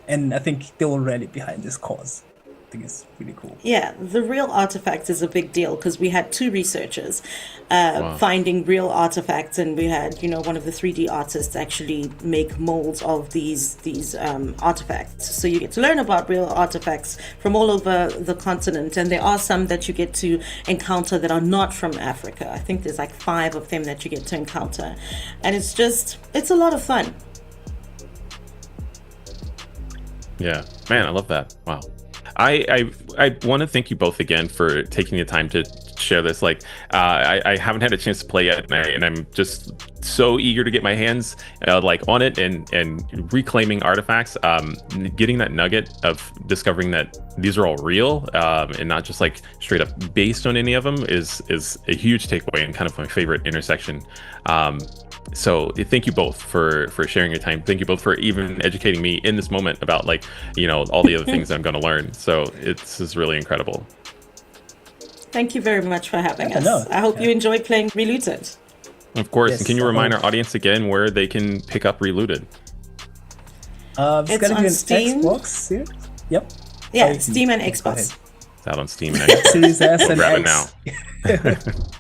and I think they will rally behind this cause. I think it's really cool. Yeah, the real artifacts is a big deal, because we had two researchers finding real artifacts, and we had, you know, one of the 3D artists actually make molds of these artifacts. So you get to learn about real artifacts from all over the continent, and there are some that you get to encounter that are not from Africa. I think there's like 5 of them that you get to encounter, and it's a lot of fun. Yeah, man, I love that. Wow. I want to thank you both again for taking the time to share this. Like, I haven't had a chance to play yet, and I'm just so eager to get my hands like on it and reclaiming artifacts. Getting that nugget of discovering that these are all real and not just like straight up based on any of them is a huge takeaway and kind of my favorite intersection. So thank you both for sharing your time. Thank you both for even educating me in this moment about, like, you know, all the other things I'm going to learn. So this is really incredible. Thank you very much for having us. I hope you enjoyed playing Relooted. Of course. Yes, and can you remind our audience again where they can pick up Relooted? It's going to be on Steam. Xbox. Yep. Yeah, Steam and Xbox. It's out on Steam and Xbox. Series S and Grab it X. now.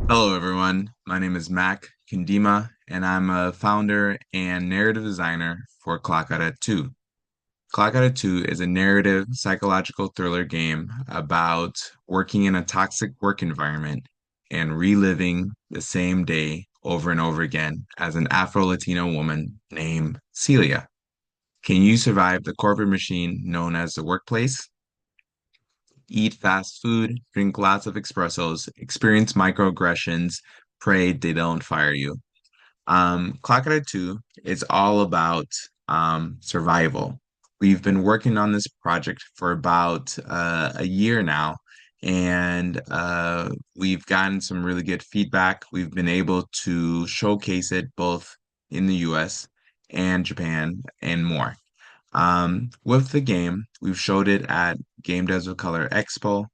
Hello, everyone. My name is Mac Kindima, and I'm a founder and narrative designer for Clock Out at 2. Clock Out at 2 is a narrative psychological thriller game about working in a toxic work environment and reliving the same day over and over again as an Afro-Latino woman named Celia. Can you survive the corporate machine known as the workplace? Eat fast food, drink lots of espressos, experience microaggressions, pray they don't fire you. Clock Out at 2 is all about survival. We've been working on this project for about a year now, and we've gotten some really good feedback. We've been able to showcase it both in the US and Japan and more. With the game, we've showed it at Game Devs of Color Expo,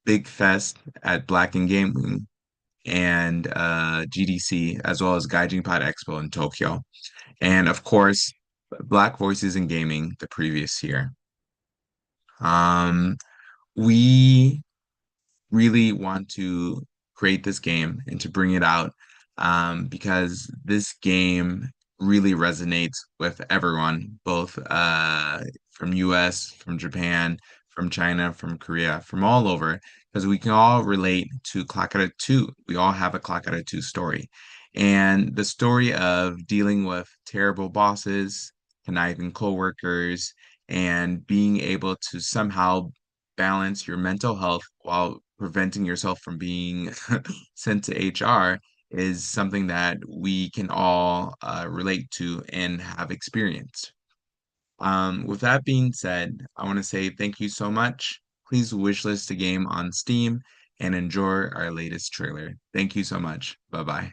Big Fest at Black and Gaming, and GDC, as well as Gaijin Pod Expo in Tokyo. And of course, Black Voices in Gaming the previous year. We really want to create this game and to bring it out because this game really resonates with everyone, both from US, from Japan, from China, from Korea, from all over, because we can all relate to Clock Out at 2. We all have a Clock Out at 2 story. And the story of dealing with terrible bosses, conniving coworkers, and being able to somehow balance your mental health while preventing yourself from being sent to HR is something that we can all relate to and have experienced. With that being said, I want to say thank you so much. Please wishlist the game on Steam and enjoy our latest trailer. Thank you so much. Bye-bye.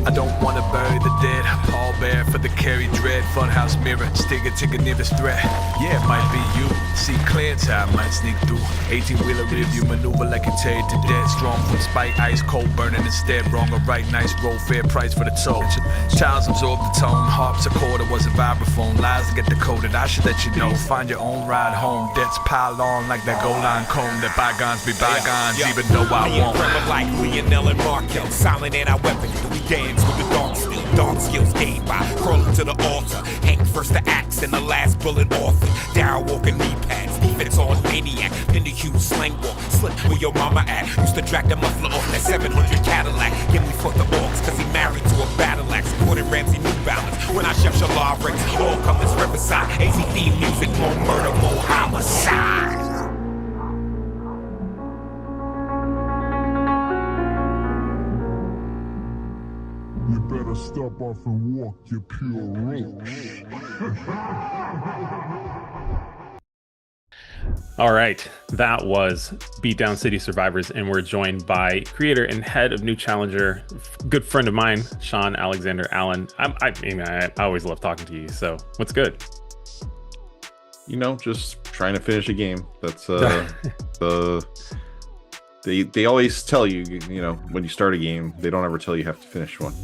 I don't wanna bury the dead. All bare for the carry dread. Funhouse mirror, sticker to the nearest threat. Yeah, it might be you. See clear time might sneak through. 18-wheeler rear view maneuver like a tear to dead. Strong from spite, ice cold burning instead. Wrong or right, nice roll, fair price for the toll. Childs absorb the tone. Harps a quarter was a vibraphone. Lies get decoded. I should let you know. Find your own ride home. Debts pile on like that goal line cone. That bygones be bygones, even though I won't. Like Lionel and Markel, silent in our weapons. We dance with the dark still. Dark skills gained by crawling to the altar. Hank first the axe and the last bullet orphan. Down walking knee pads, defense on maniac. Pin the huge slang walk, slip where your mama at. Used to drag the muffler off that 700 Cadillac. Then we fought the orcs cause he married to a battle axe. Gordon Ramsay New Balance. When I chef Shalal Rex, all colors Riverside. AZ theme music, more murder, more homicide. You better step off and walk your pure roach. All right, that was Beatdown City Survivors, and we're joined by creator and head of New Challenger, good friend of mine, Sean Alexander Allen. I always love talking to you. So, what's good? You know, just trying to finish a game. That's They always tell you, you know, when you start a game, they don't ever tell you have to finish one.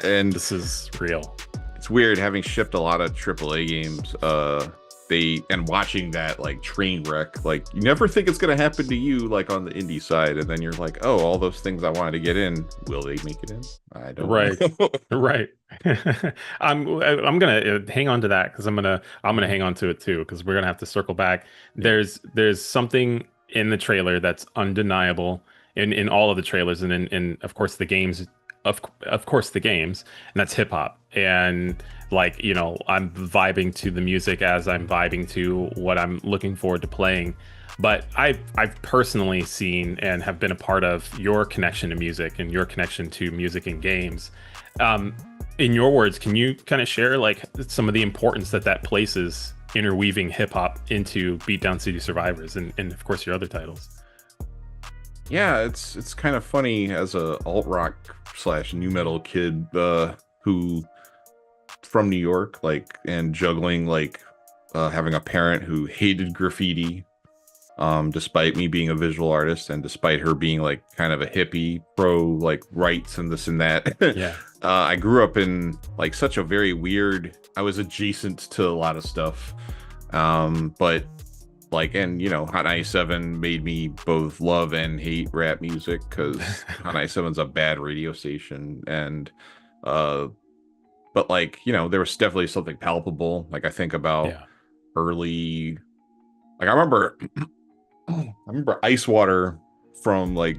And this is real. It's weird having shipped a lot of AAA games. And watching that like train wreck, like you never think it's gonna happen to you, like on the indie side, and then you're like, oh, all those things I wanted to get in, will they make it in? I don't know. Right. I'm gonna hang on to that because I'm gonna hang on to it too, because we're gonna have to circle back. There's something in the trailer that's undeniable in all of the trailers and in of course the games, of course the games, and that's hip hop. And like, you know, I'm vibing to the music as I'm vibing to what I'm looking forward to playing. But I've personally seen and have been a part of your connection to music and your connection to music and games. In your words, can you kind of share like some of the importance that places interweaving hip hop into Beatdown City Survivors and of course your other titles? Yeah, it's kind of funny as a alt rock / new metal kid who from New York, like, and juggling like having a parent who hated graffiti, despite me being a visual artist and despite her being like kind of a hippie pro like rights and this and that. Yeah. I grew up in like such a very weird, I was adjacent to a lot of stuff. But like, and you know, Hot 97 made me both love and hate rap music because Hot 97's a bad radio station. And but like, you know, there was definitely something palpable. Like I think about early, like I remember Ice Water from like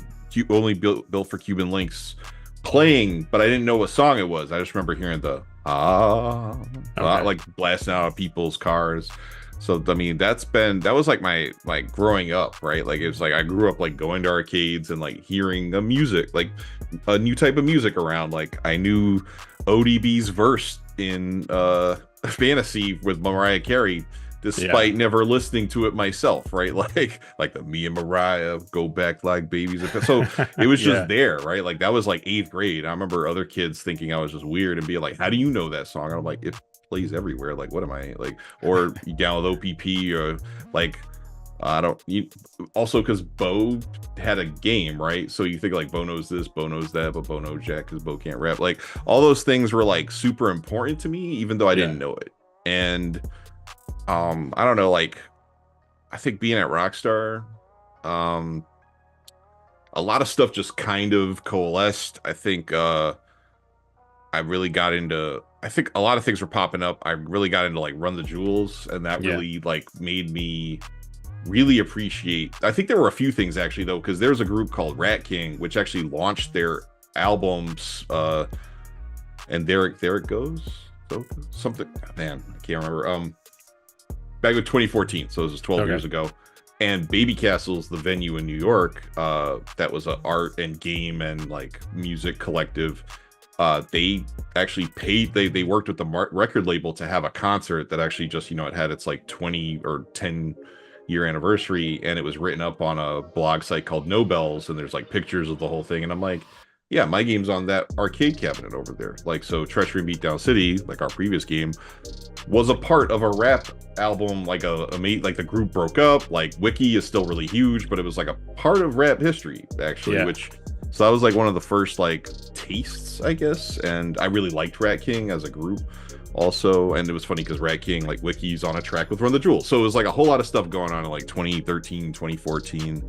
only built for Cuban Links playing, but I didn't know what song it was. I just remember hearing the like blasting out of people's cars. So I mean, that was like my like growing up, right? Like it was like I grew up like going to arcades and like hearing the music, like a new type of music around. Like I knew ODB's verse in Fantasy with Mariah Carey, despite never listening to it myself, right? Like the me and Mariah go back like babies. So it was just there, right? Like that was like 8th grade. I remember other kids thinking I was just weird and being like, how do you know that song? I'm like, it plays everywhere. Like, what am I like? Or you download OPP or like, also because Bo had a game, right? So you think like Bo knows this, Bo knows that, but Bo knows Jack because Bo can't rap. Like all those things were like super important to me, even though I didn't know it. And I don't know, like I think being at Rockstar, a lot of stuff just kind of coalesced. I think I really got into, I think a lot of things were popping up. I really got into like Run the Jewels, and that really like made me really appreciate. I think there were a few things actually though, because there's a group called Rat King which actually launched their albums, and there it goes. So something, man, I can't remember. Back in 2014, so this was 12 years ago. And Baby Castle's the venue in New York, that was an art and game and like music collective. They actually paid, they worked with the record label to have a concert that actually just, you know, it had its like 20 or 10 year anniversary, and it was written up on a blog site called Nobels, and there's like pictures of the whole thing. And I'm like, Yeah, my game's on that arcade cabinet over there. Like, so Treachery and Beatdown City, like our previous game, was a part of a rap album, like like the group broke up. Like Wiki is still really huge, but it was like a part of rap history actually, which so that was like one of the first like tastes, I guess. And I really liked Rat King as a group also, and it was funny because Rat King, like Wiki's on a track with Run the Jewels, so it was like a whole lot of stuff going on in like 2013, 2014.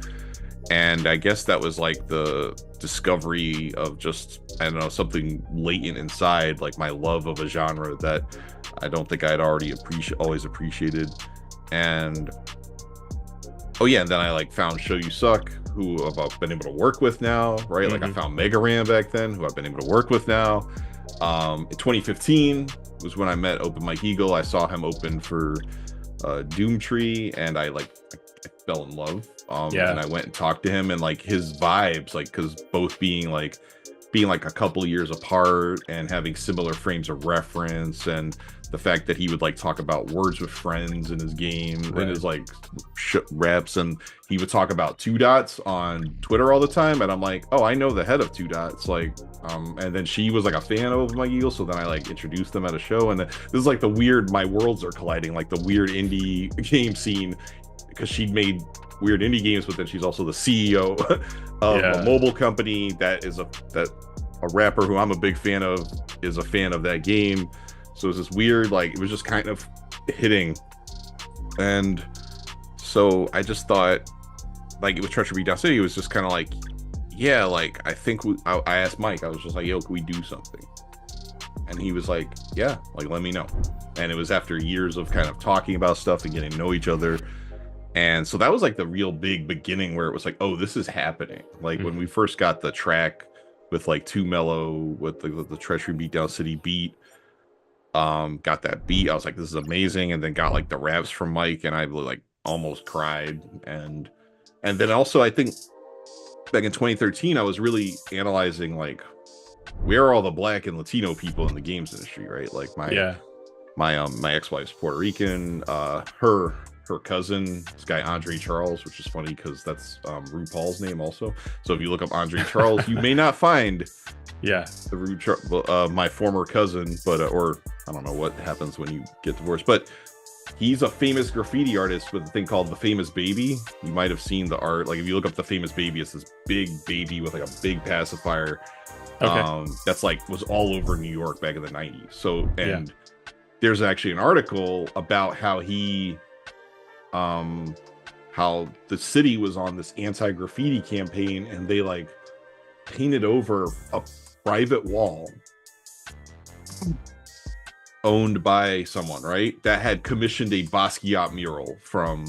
And I guess that was like the discovery of just, I don't know, something latent inside, like my love of a genre that I don't think I'd already always appreciated. And oh yeah, and then I like found Show You Suck, who I've been able to work with now, right? Like I found Mega Ram back then, who I've been able to work with now. In 2015 was when I met Open Mike Eagle. I saw him open for Doomtree, and I fell in love. And I went and talked to him, and like his vibes, like because both being like a couple years apart and having similar frames of reference, and the fact that he would like talk about words with friends in his game and his like reps, and he would talk about Two Dots on Twitter all the time, and I'm like, oh, I know the head of Two Dots, like and then she was like a fan of my Eagle, so then I like introduced them at a show, and this is like the weird, my worlds are colliding, like the weird indie game scene, because she'd made weird indie games, but then she's also the CEO of a mobile company that a rapper who I'm a big fan of is a fan of that game. So it was this weird, like, it was just kind of hitting. And so I just thought, like, with Treachery Beatdown City, it was just kind of like, yeah, like, I think I asked Mike, I was just like, yo, can we do something? And he was like, yeah, like, let me know. And it was after years of kind of talking about stuff and getting to know each other. And so that was like the real big beginning where it was like, oh, this is happening. Like when we first got the track with like Too Mellow with the Treachery Beatdown City beat, got that beat, I was like, this is amazing. And then got like the raps from Mike, and I like almost cried. And then also I think back in 2013, I was really analyzing like, where are all the Black and Latino people in the games industry, right? Like my ex-wife's Puerto Rican, her cousin, this guy Andre Charles, which is funny because that's RuPaul's name also. So if you look up Andre Charles, you may not find my former cousin, but or I don't know what happens when you get divorced, but he's a famous graffiti artist with a thing called The Famous Baby. You might have seen the art. Like if you look up The Famous Baby, it's this big baby with like a big pacifier. That's like was all over New York back in the 90s. So there's actually an article about how how the city was on this anti-graffiti campaign, and they like painted over a private wall owned by someone, right, that had commissioned a Basquiat mural from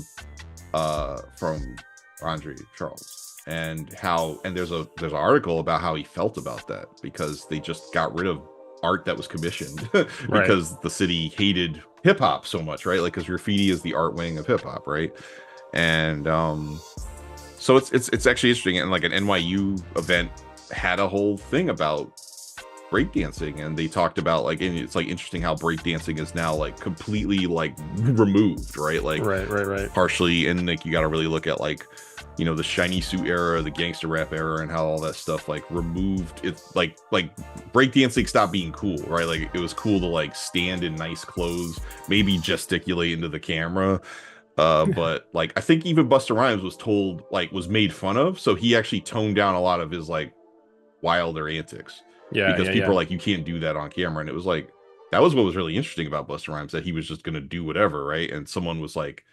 Andre Charles, and there's an article about how he felt about that, because they just got rid of art that was commissioned because the city hated hip-hop so much, right? Like, because graffiti is the art wing of hip-hop, right? And so it's actually interesting. And like an NYU event had a whole thing about breakdancing, and they talked about like, and it's like interesting how breakdancing is now like completely like removed, right? Like right partially, and like you got to really look at like, you know, the shiny suit era, the gangster rap era, and how all that stuff like removed it. Like breakdancing stopped being cool, right? Like it was cool to like stand in nice clothes, maybe gesticulate into the camera, but like I think even Busta Rhymes was made fun of, so he actually toned down a lot of his like wilder antics, because people are like, you can't do that on camera. And it was like, that was what was really interesting about Busta Rhymes, that he was just gonna do whatever, right? And someone was like,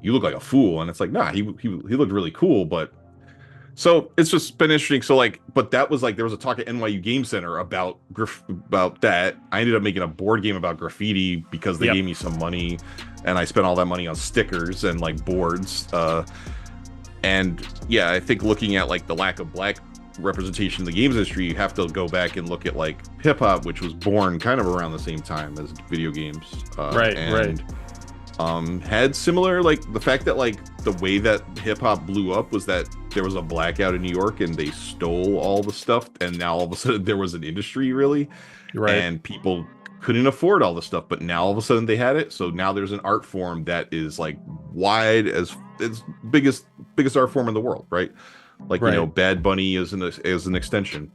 you look like a fool, and it's like, nah, he looked really cool. But so it's just been interesting. So like, but that was like, there was a talk at NYU Game Center about that. I ended up making a board game about graffiti because they gave me some money, and I spent all that money on stickers and like boards. And yeah, I think looking at like the lack of Black representation in the games industry, you have to go back and look at like hip hop, which was born kind of around the same time as video games, had similar, like the fact that like the way that hip hop blew up was that there was a blackout in New York and they stole all the stuff, and now all of a sudden there was an industry really, and people couldn't afford all the stuff, but now all of a sudden they had it. So now there's an art form that is like wide as biggest art form in the world, right? Like, you know, Bad Bunny is an extension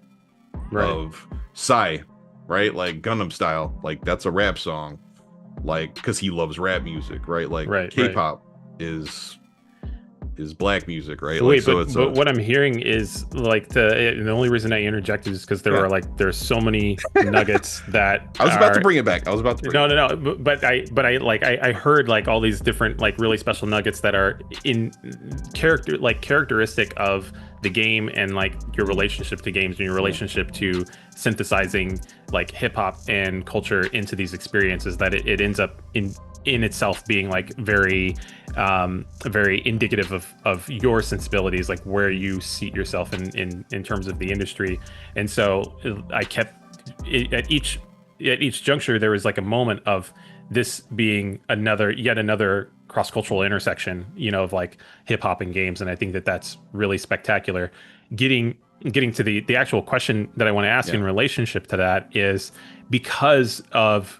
of Psy, right? Like Gundam Style, like that's a rap song, like because he loves rap music, right? Like K-pop is black music, right? Wait, like, but what I'm hearing is like the only reason I interjected is because there's so many nuggets that I was about to bring it back. But I heard like all these different like really special nuggets that are in characteristic of the game and like your relationship to games and your relationship to synthesizing like hip hop and culture into these experiences, that it ends up in itself being like very indicative of your sensibilities, like where you seat yourself in terms of the industry. And so I kept at each juncture there was like a moment of this being yet another cross-cultural intersection, you know, of like hip-hop and games. And I think that that's really spectacular. Getting to the actual question that I want to ask in relationship to that is because of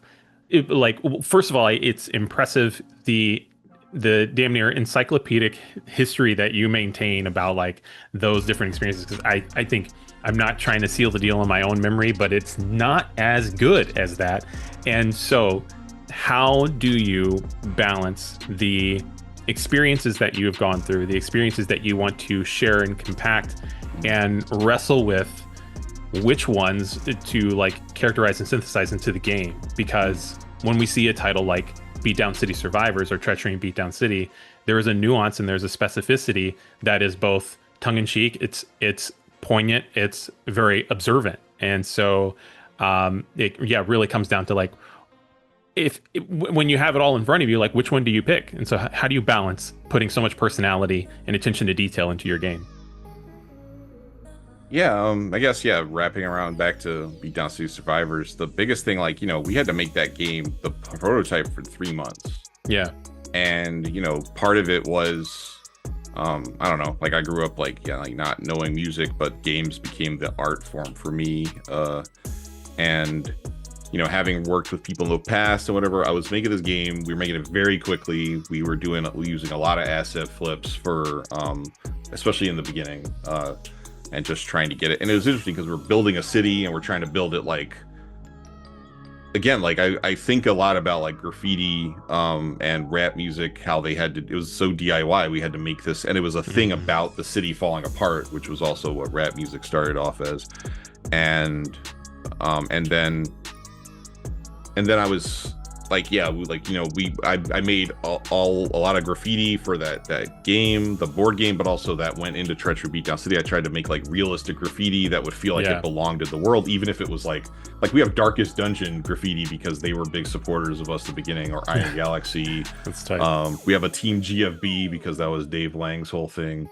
first of all, it's impressive the damn near encyclopedic history that you maintain about like those different experiences, because I think I'm not trying to seal the deal in my own memory, but it's not as good as that. And so how do you balance the experiences that you have gone through, the experiences that you want to share and compact, and wrestle with which ones to like characterize and synthesize into the game? Because when we see a title like Beatdown City Survivors or Treachery in Beatdown City, there is a nuance and there's a specificity that is both tongue-in-cheek, it's poignant, it's very observant. And so it really comes down to like, when you have it all in front of you, like which one do you pick? And so how do you balance putting so much personality and attention to detail into your game? I guess, wrapping around back to Beatdown City Survivors, the biggest thing, like, you know, we had to make that game, the prototype, for 3 months. Yeah. And, you know, part of it was, I don't know, like I grew up like not knowing music, but games became the art form for me. And, you know, having worked with people in the past and whatever, I was making this game. We were making it very quickly. We were using a lot of asset flips for, especially in the beginning, and just trying to get it. And it was interesting because we're building a city and we're trying to build it like, again, like I think a lot about like graffiti and rap music, how they had to, it was so DIY, we had to make this, and it was a thing about the city falling apart, which was also what rap music started off as. And then I was like, I made a lot of graffiti for that game, the board game, but also that went into Treachery Beatdown City. I tried to make like realistic graffiti that would feel like it belonged in the world, even if it was like we have Darkest Dungeon graffiti because they were big supporters of us at the beginning, or Iron Galaxy. That's tight. We have a Team GFB because that was Dave Lang's whole thing.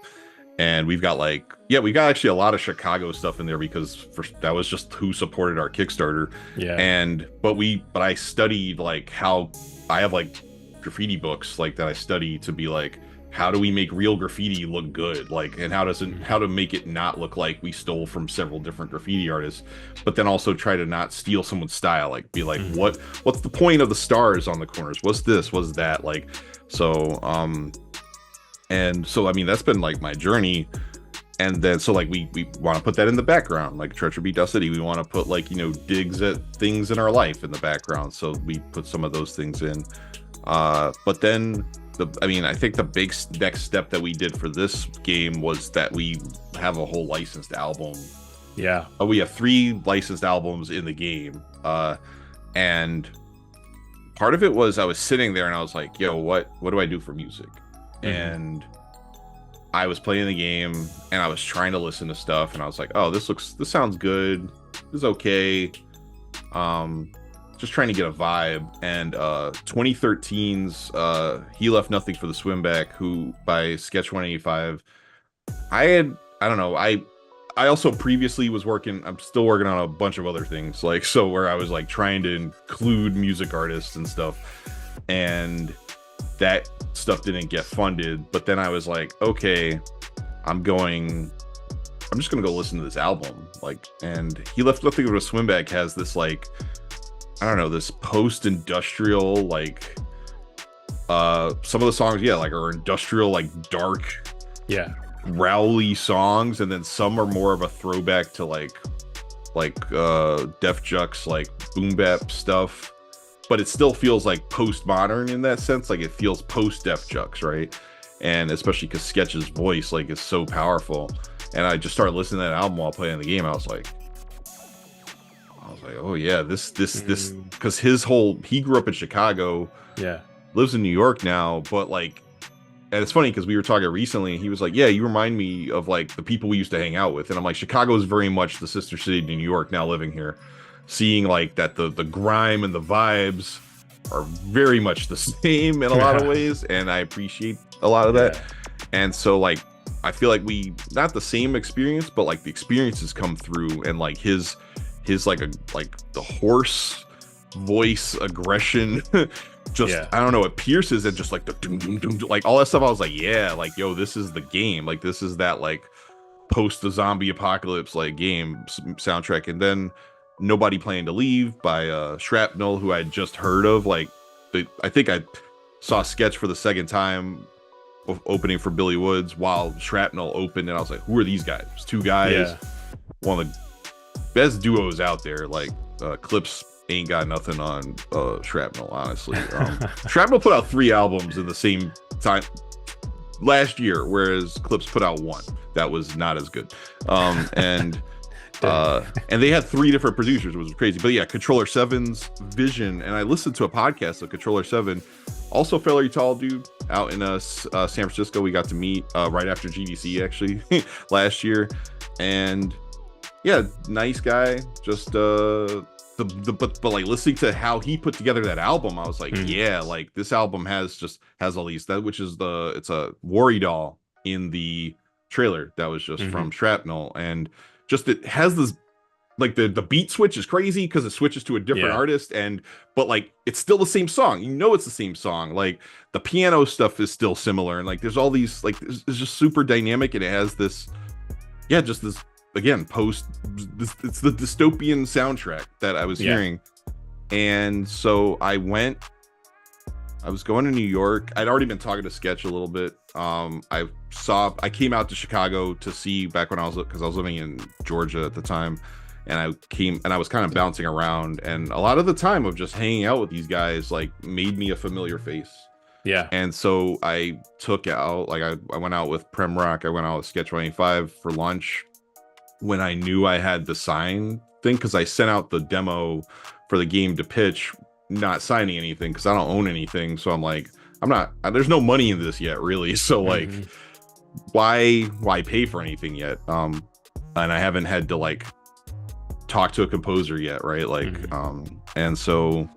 And we've got we got actually a lot of Chicago stuff in there because that was just who supported our Kickstarter. Yeah. But I studied like how I have like graffiti books like that I study to be like, how do we make real graffiti look good? Like, and how to make it not look like we stole from several different graffiti artists, but then also try to not steal someone's style. Like, be like, what's the point of the stars on the corners? What's this? What's that? Like, so, and so, I mean, that's been like my journey. And then, so like, we want to put that in the background, like Treachery Beatdown City. We want to put like, you know, digs at things in our life in the background. So we put some of those things in. But then, I think the big next step that we did for this game was that we have a whole licensed album. Yeah. We have 3 licensed albums in the game. And part of it was I was sitting there and I was like, yo, what do I do for music? And I was playing the game and I was trying to listen to stuff and I was like, oh, this sounds good. This is okay. Just trying to get a vibe. And 2013's He Left Nothing for the Swimback, who by Sketch 185, I also previously was I'm still working on a bunch of other things, like, so where I was like trying to include music artists and stuff, and that stuff didn't get funded. But then I was like, okay, I'm just gonna go listen to this album, like, and He Left Nothing for a Swimback has this like, I don't know, this post-industrial, like, some of the songs, like, are industrial, like, dark, growly songs, and then some are more of a throwback to like Def Jux, like boom bap stuff, but it still feels like postmodern in that sense. Like it feels post Def Jux, right? And especially because Sketch's voice like is so powerful. And I just started listening to that album while playing the game. I was like, oh yeah, this because he grew up in Chicago, lives in New York now, but like, and it's funny because we were talking recently and he was like, yeah, you remind me of like the people we used to hang out with. And I'm like, Chicago is very much the sister city to New York now, living here, seeing like that the grime and the vibes are very much the same in a lot of ways, and I appreciate a lot of that. And so like I feel like we not the same experience, but like the experiences come through, and like his like the hoarse voice aggression just I don't know, it pierces, and just like the doom, doom, doom, like all that stuff. I was like, yeah, like yo, this is the game, like this is that like post the zombie apocalypse like game soundtrack. And then Nobody Planned to Leave by Shrapnel, who I had just heard of. Like I think I saw Sketch for the second time opening for Billy Woods while Shrapnel opened, and I was like, who are these guys? There's two guys, one of the best duos out there. Like Clips ain't got nothing on Shrapnel, honestly. Shrapnel put out 3 albums in the same time last year, whereas Clips put out 1 that was not as good. And they had 3 different producers, which was crazy. But yeah, Controller 7's vision, and I listened to a podcast of Controller 7, also fairly tall dude out in San Francisco. We got to meet right after GDC actually last year, and yeah, nice guy. Just but like listening to how he put together that album, I was like, yeah, like this album has all these, that which is it's a Worry Doll in the trailer that was just from Shrapnel, and just it has this like the beat switch is crazy because it switches to a different artist, but like it's still the same song, it's the same song. Like the piano stuff is still similar, and like there's all these like it's just super dynamic, and it has this just this again it's the dystopian soundtrack that I was hearing. And so I was going to New York. I'd already been talking to Sketch a little bit. I came out to Chicago to see back when because I was living in Georgia at the time, and I was kind of bouncing around, and a lot of the time of just hanging out with these guys like made me a familiar face. And so I took out, like I went out with Prem Rock, I went out with Sketch 185 for lunch when I knew I had the sign thing, because I sent out the demo for the game to pitch, not signing anything because I don't own anything. So I'm like, there's no money in this yet, really. So like, why pay for anything yet? And I haven't had to like talk to a composer yet, right? Like, and so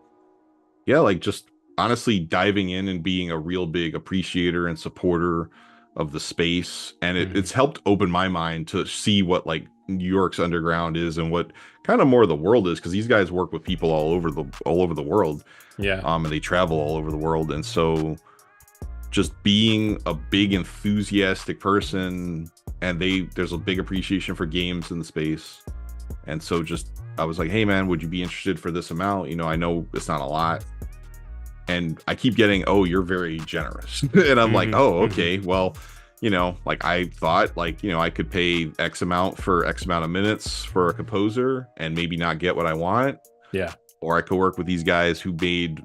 yeah, like just honestly diving in and being a real big appreciator and supporter of the space, and it's helped open my mind to see what like New York's underground is and what kind of more of the world is, because these guys work with people all over the world, and they travel all over the world. And so just being a big enthusiastic person, and there's a big appreciation for games in the space, and so just I was like, hey man, would you be interested for this amount? I know it's not a lot, and I keep getting, oh, you're very generous. And I'm like, oh, okay, well, like I thought like, I could pay X amount for X amount of minutes for a composer and maybe not get what I want. Or I could work with these guys who made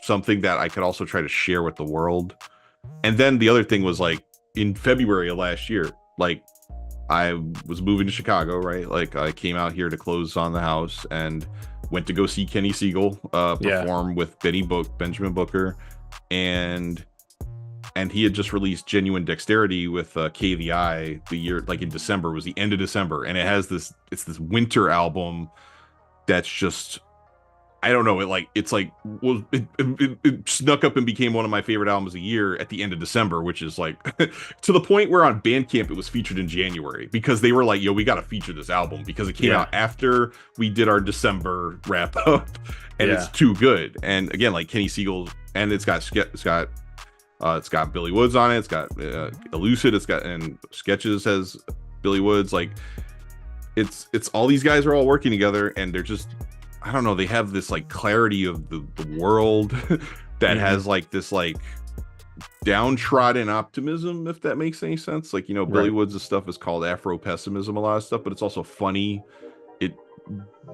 something that I could also try to share with the world. And then the other thing was like in February of last year, like I was moving to Chicago, right? Like I came out here to close on the house and went to go see Kenny Siegel perform with Benjamin Booker, and he had just released Genuine Dexterity with KVI the year, like in December, was the end of December, and it's this winter album that's just, I don't know, it snuck up and became one of my favorite albums of the year at the end of December, which is like to the point where on Bandcamp it was featured in January, because they were like, yo, we got to feature this album because it came out after we did our December wrap up, and it's too good. And again, like Kenny Siegel, and it's got Billy Woods on it, it's got Relooted, and Sketches has Billy Woods. Like it's all these guys are all working together, and they're just, I don't know, they have this like clarity of the world that has like this like downtrodden optimism, if that makes any sense. Like, you know, Billy Right. Woods' stuff is called Afro pessimism, a lot of stuff, but it's also funny. It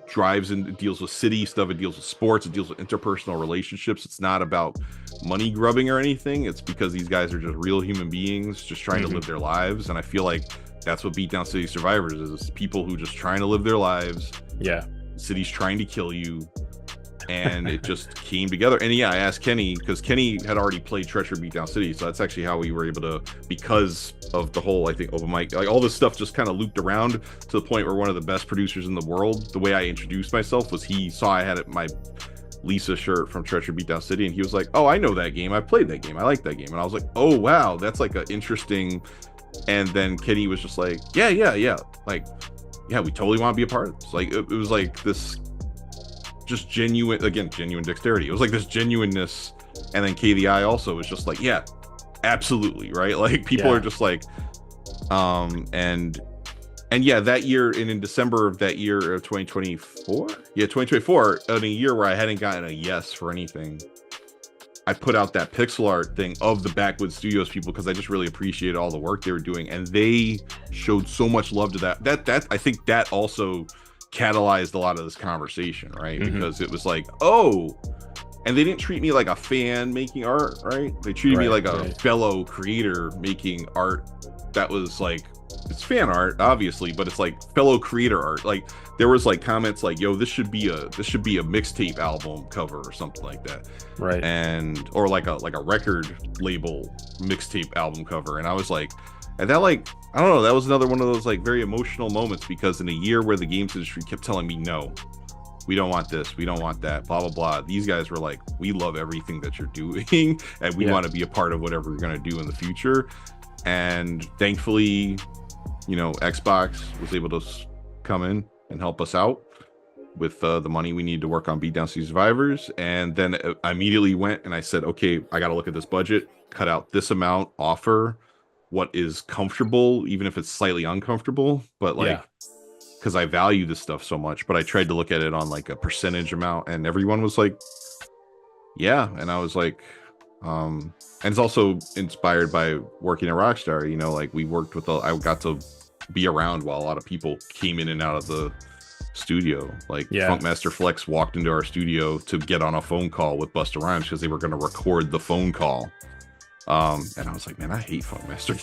drives and deals with city stuff, it deals with sports, it deals with interpersonal relationships. It's not about money grubbing or anything. It's because these guys are just real human beings just trying to live their lives. And I feel like that's what Beatdown City Survivors is, people who just trying to live their lives. Yeah. City's trying to kill you. And it just came together. And yeah, I asked Kenny, because Kenny had already played Treacher Beatdown City, so that's actually how we were able to, because of the whole, I think, open mic, like all this stuff just kind of looped around to the point where one of the best producers in the world, the way I introduced myself was he saw I had my Lisa shirt from Treacher Beatdown City, and he was like, oh, I know that game, I played that game, I like that game. And I was like, oh wow, that's like an interesting. And then Kenny was just like, yeah, like, yeah, we totally want to be a part of this. Like it was like this just genuine dexterity. It was like this genuineness. And then KDI also was just like, yeah, absolutely, right? Like people are just like, and yeah, that year, and in December of that year of 2024, in a year where I hadn't gotten a yes for anything, I put out that pixel art thing of the Backwoods Studios people because I just really appreciated all the work they were doing, and they showed so much love to that. That I think that also catalyzed a lot of this conversation, right? Because it was like, oh, and they didn't treat me like a fan making art, right? They treated me like a fellow creator making art that was like, it's fan art obviously, but it's like fellow creator art. Like there was like comments like, yo, this should be a mixtape album cover or something like that, right? And or like a record label mixtape album cover. And I was like, and that, like, I don't know, that was another one of those like very emotional moments, because in a year where the games industry kept telling me, no, we don't want this, we don't want that, blah blah blah, these guys were like, we love everything that you're doing and we want to be a part of whatever you're going to do in the future. And thankfully, you know, Xbox was able to come in and help us out with the money we need to work on Beatdown City Survivors. And then I immediately went and I said, okay, I got to look at this budget, cut out this amount, offer what is comfortable, even if it's slightly uncomfortable, but like, because I value this stuff so much. But I tried to look at it on like a percentage amount, and everyone was like, yeah. And I was like, and it's also inspired by working at Rockstar, you know, like we worked with, I got to be around while a lot of people came in and out of the studio. Like Funkmaster Flex walked into our studio to get on a phone call with Busta Rhymes because they were going to record the phone call. And I was like, man, I hate Funkmaster.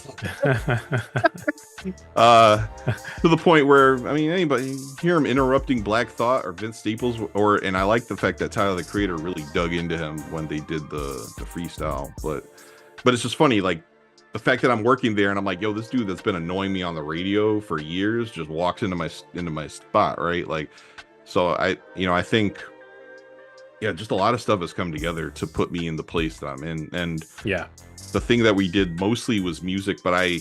To the point where, I mean, anybody hear him interrupting Black Thought or Vince Staples, and I like the fact that Tyler the Creator really dug into him when they did the freestyle. But it's just funny, like the fact that I'm working there and I'm like, yo, this dude that's been annoying me on the radio for years just walks into my spot, right? Like, so I think, yeah, just a lot of stuff has come together to put me in the place that I'm in. And the thing that we did mostly was music, but I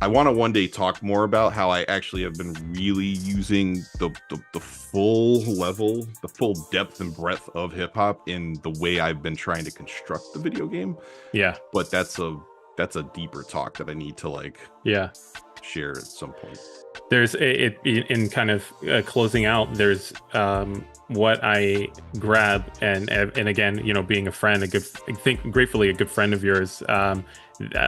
want to one day talk more about how I actually have been really using the full level, the full depth and breadth of hip hop in the way I've been trying to construct the video game. Yeah. But that's a deeper talk that I need to like share at some point. There's in kind of closing out, there's what I grab, and again, you know, being a friend, gratefully a good friend of yours,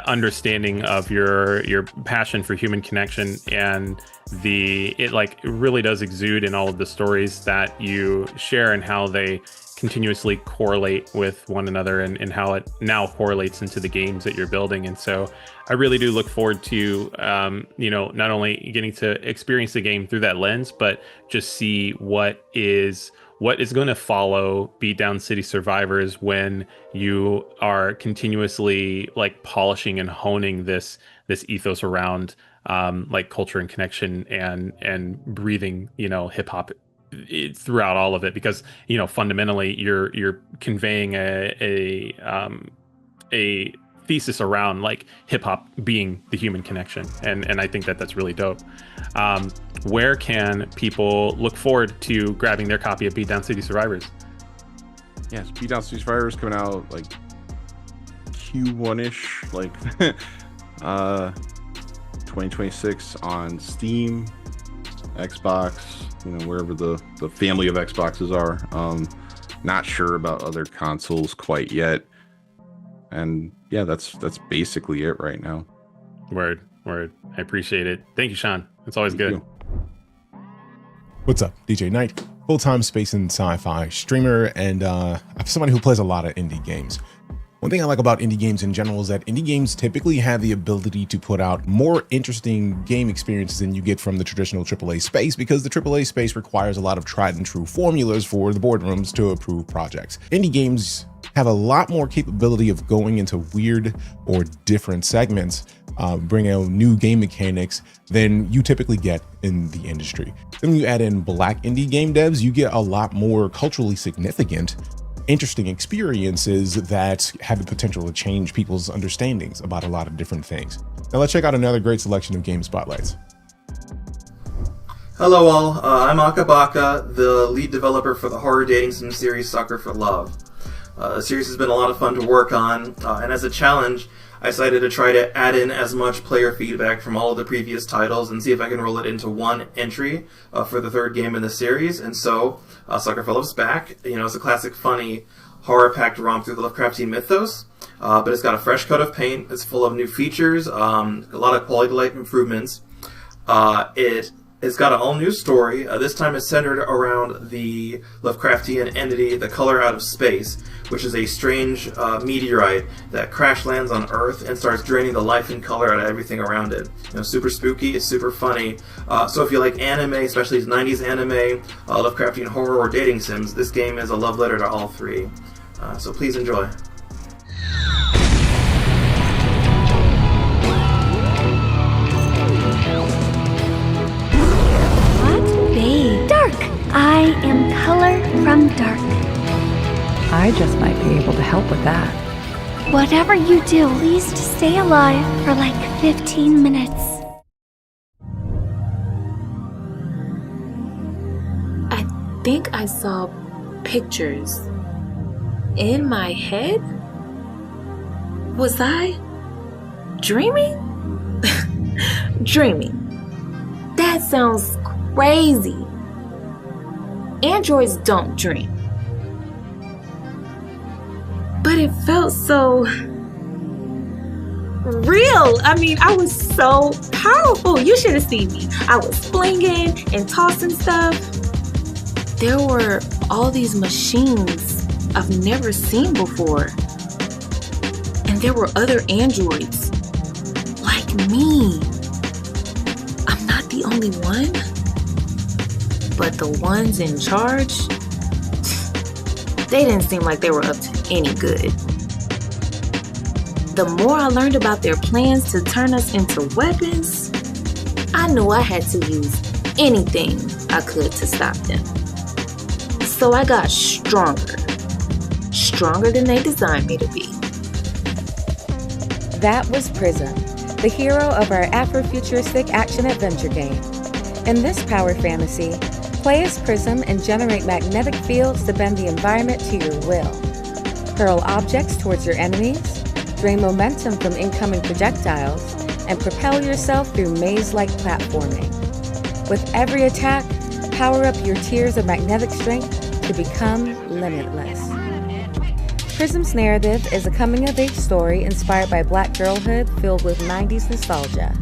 understanding of your passion for human connection, and it really does exude in all of the stories that you share and how they continuously correlate with one another, and how it now correlates into the games that you're building. And so I really do look forward to not only getting to experience the game through that lens, but just see what is going to follow Beatdown City Survivors when you are continuously like polishing and honing this ethos around like culture and connection and breathing, you know, hip hop throughout all of it, because, you know, fundamentally you're conveying a thesis around like hip hop being the human connection, and I think that's really dope. Where can people look forward to grabbing their copy of Beatdown City Survivors? Yes, Beatdown City Survivors coming out like Q1-ish, like 2026 on Steam, Xbox, you know, wherever the family of Xboxes are. Not sure about other consoles quite yet. And yeah, that's basically it right now. Word. I appreciate it. Thank you, Sean. It's always good. What's up? DJ Knight, full-time space and sci-fi streamer, and I'm somebody who plays a lot of indie games. One thing I like about indie games in general is that indie games typically have the ability to put out more interesting game experiences than you get from the traditional AAA space, because the AAA space requires a lot of tried and true formulas for the boardrooms to approve projects. Indie games have a lot more capability of going into weird or different segments, bringing out new game mechanics than you typically get in the industry. Then when you add in Black indie game devs, you get a lot more culturally significant, interesting experiences that have the potential to change people's understandings about a lot of different things. Now let's check out another great selection of game spotlights. Hello all, I'm Akabaka, the lead developer for the horror dating sim series Sucker for Love. The series has been a lot of fun to work on, and as a challenge, I decided to try to add in as much player feedback from all of the previous titles and see if I can roll it into one entry for the third game in the series. And so, Sucker for Love's back. You know, it's a classic, funny, horror-packed romp through the Lovecraftian mythos, but it's got a fresh coat of paint. It's full of new features, a lot of quality of life improvements. It's got an all-new story. This time it's centered around the Lovecraftian entity, the Color Out of Space, which is a strange meteorite that crash lands on Earth and starts draining the life and color out of everything around it. You know, super spooky, it's super funny. So if you like anime, especially 90s anime, Lovecraftian horror, or dating sims, this game is a love letter to all three. So please enjoy. Dark. I am color from dark. I just might be able to help with that. Whatever you do, please stay alive for like 15 minutes. I think I saw pictures in my head. Was I dreaming? Dreaming. That sounds crazy. Androids don't dream. But it felt so real. I mean, I was so powerful. You should have seen me. I was flinging and tossing stuff. There were all these machines I've never seen before. And there were other androids like me. I'm not the only one. But the ones in charge, they didn't seem like they were up to any good. The more I learned about their plans to turn us into weapons, I knew I had to use anything I could to stop them. So I got stronger. Stronger than they designed me to be. That was Prism, the hero of our Afrofuturistic action-adventure game. In this power fantasy, play as Prism and generate magnetic fields to bend the environment to your will. Hurl objects towards your enemies, drain momentum from incoming projectiles, and propel yourself through maze-like platforming. With every attack, power up your tiers of magnetic strength to become limitless. Prism's narrative is a coming-of-age story inspired by Black girlhood filled with 90s nostalgia.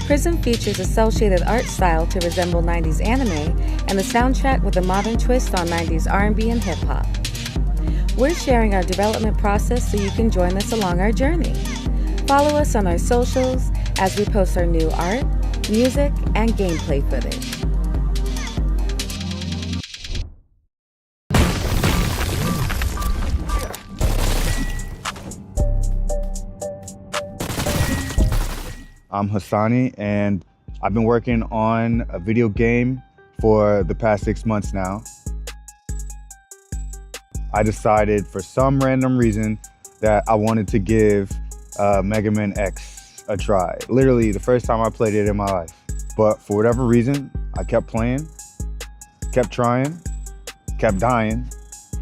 Prism features a cel-shaded art style to resemble 90s anime and a soundtrack with a modern twist on 90s R&B and hip-hop. We're sharing our development process so you can join us along our journey. Follow us on our socials as we post our new art, music, and gameplay footage. I'm Hassani, and I've been working on a video game for the past 6 months now. I decided for some random reason that I wanted to give Mega Man X a try. Literally the first time I played it in my life. But for whatever reason, I kept playing, kept trying, kept dying,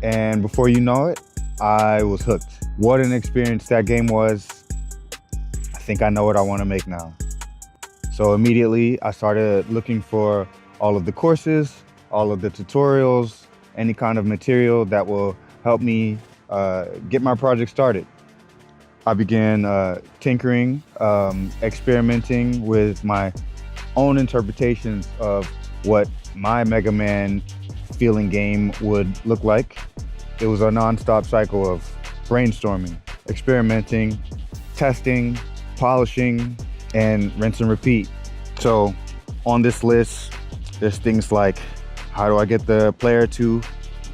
and before you know it, I was hooked. What an experience that game was. I think I know what I want to make now. So immediately I started looking for all of the courses, all of the tutorials, any kind of material that will help me get my project started. I began tinkering, experimenting with my own interpretations of what my Mega Man feeling game would look like. It was a non-stop cycle of brainstorming, experimenting, testing, polishing, and rinse and repeat. So on this list, there's things like, how do I get the player to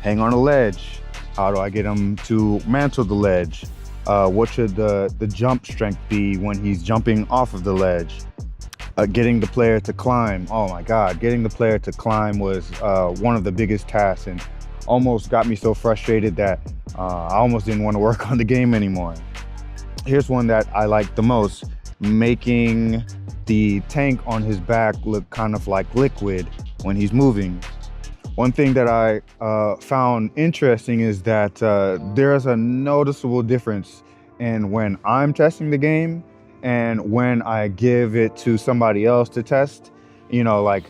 hang on a ledge? How do I get him to mantle the ledge? What should the jump strength be when he's jumping off of the ledge? Getting the player to climb. Oh my God, getting the player to climb was one of the biggest tasks, and almost got me so frustrated that I almost didn't want to work on the game anymore. Here's one that I like the most: making the tank on his back look kind of like liquid when he's moving. One thing that I found interesting is that there's a noticeable difference in when I'm testing the game and when I give it to somebody else to test. You know, like,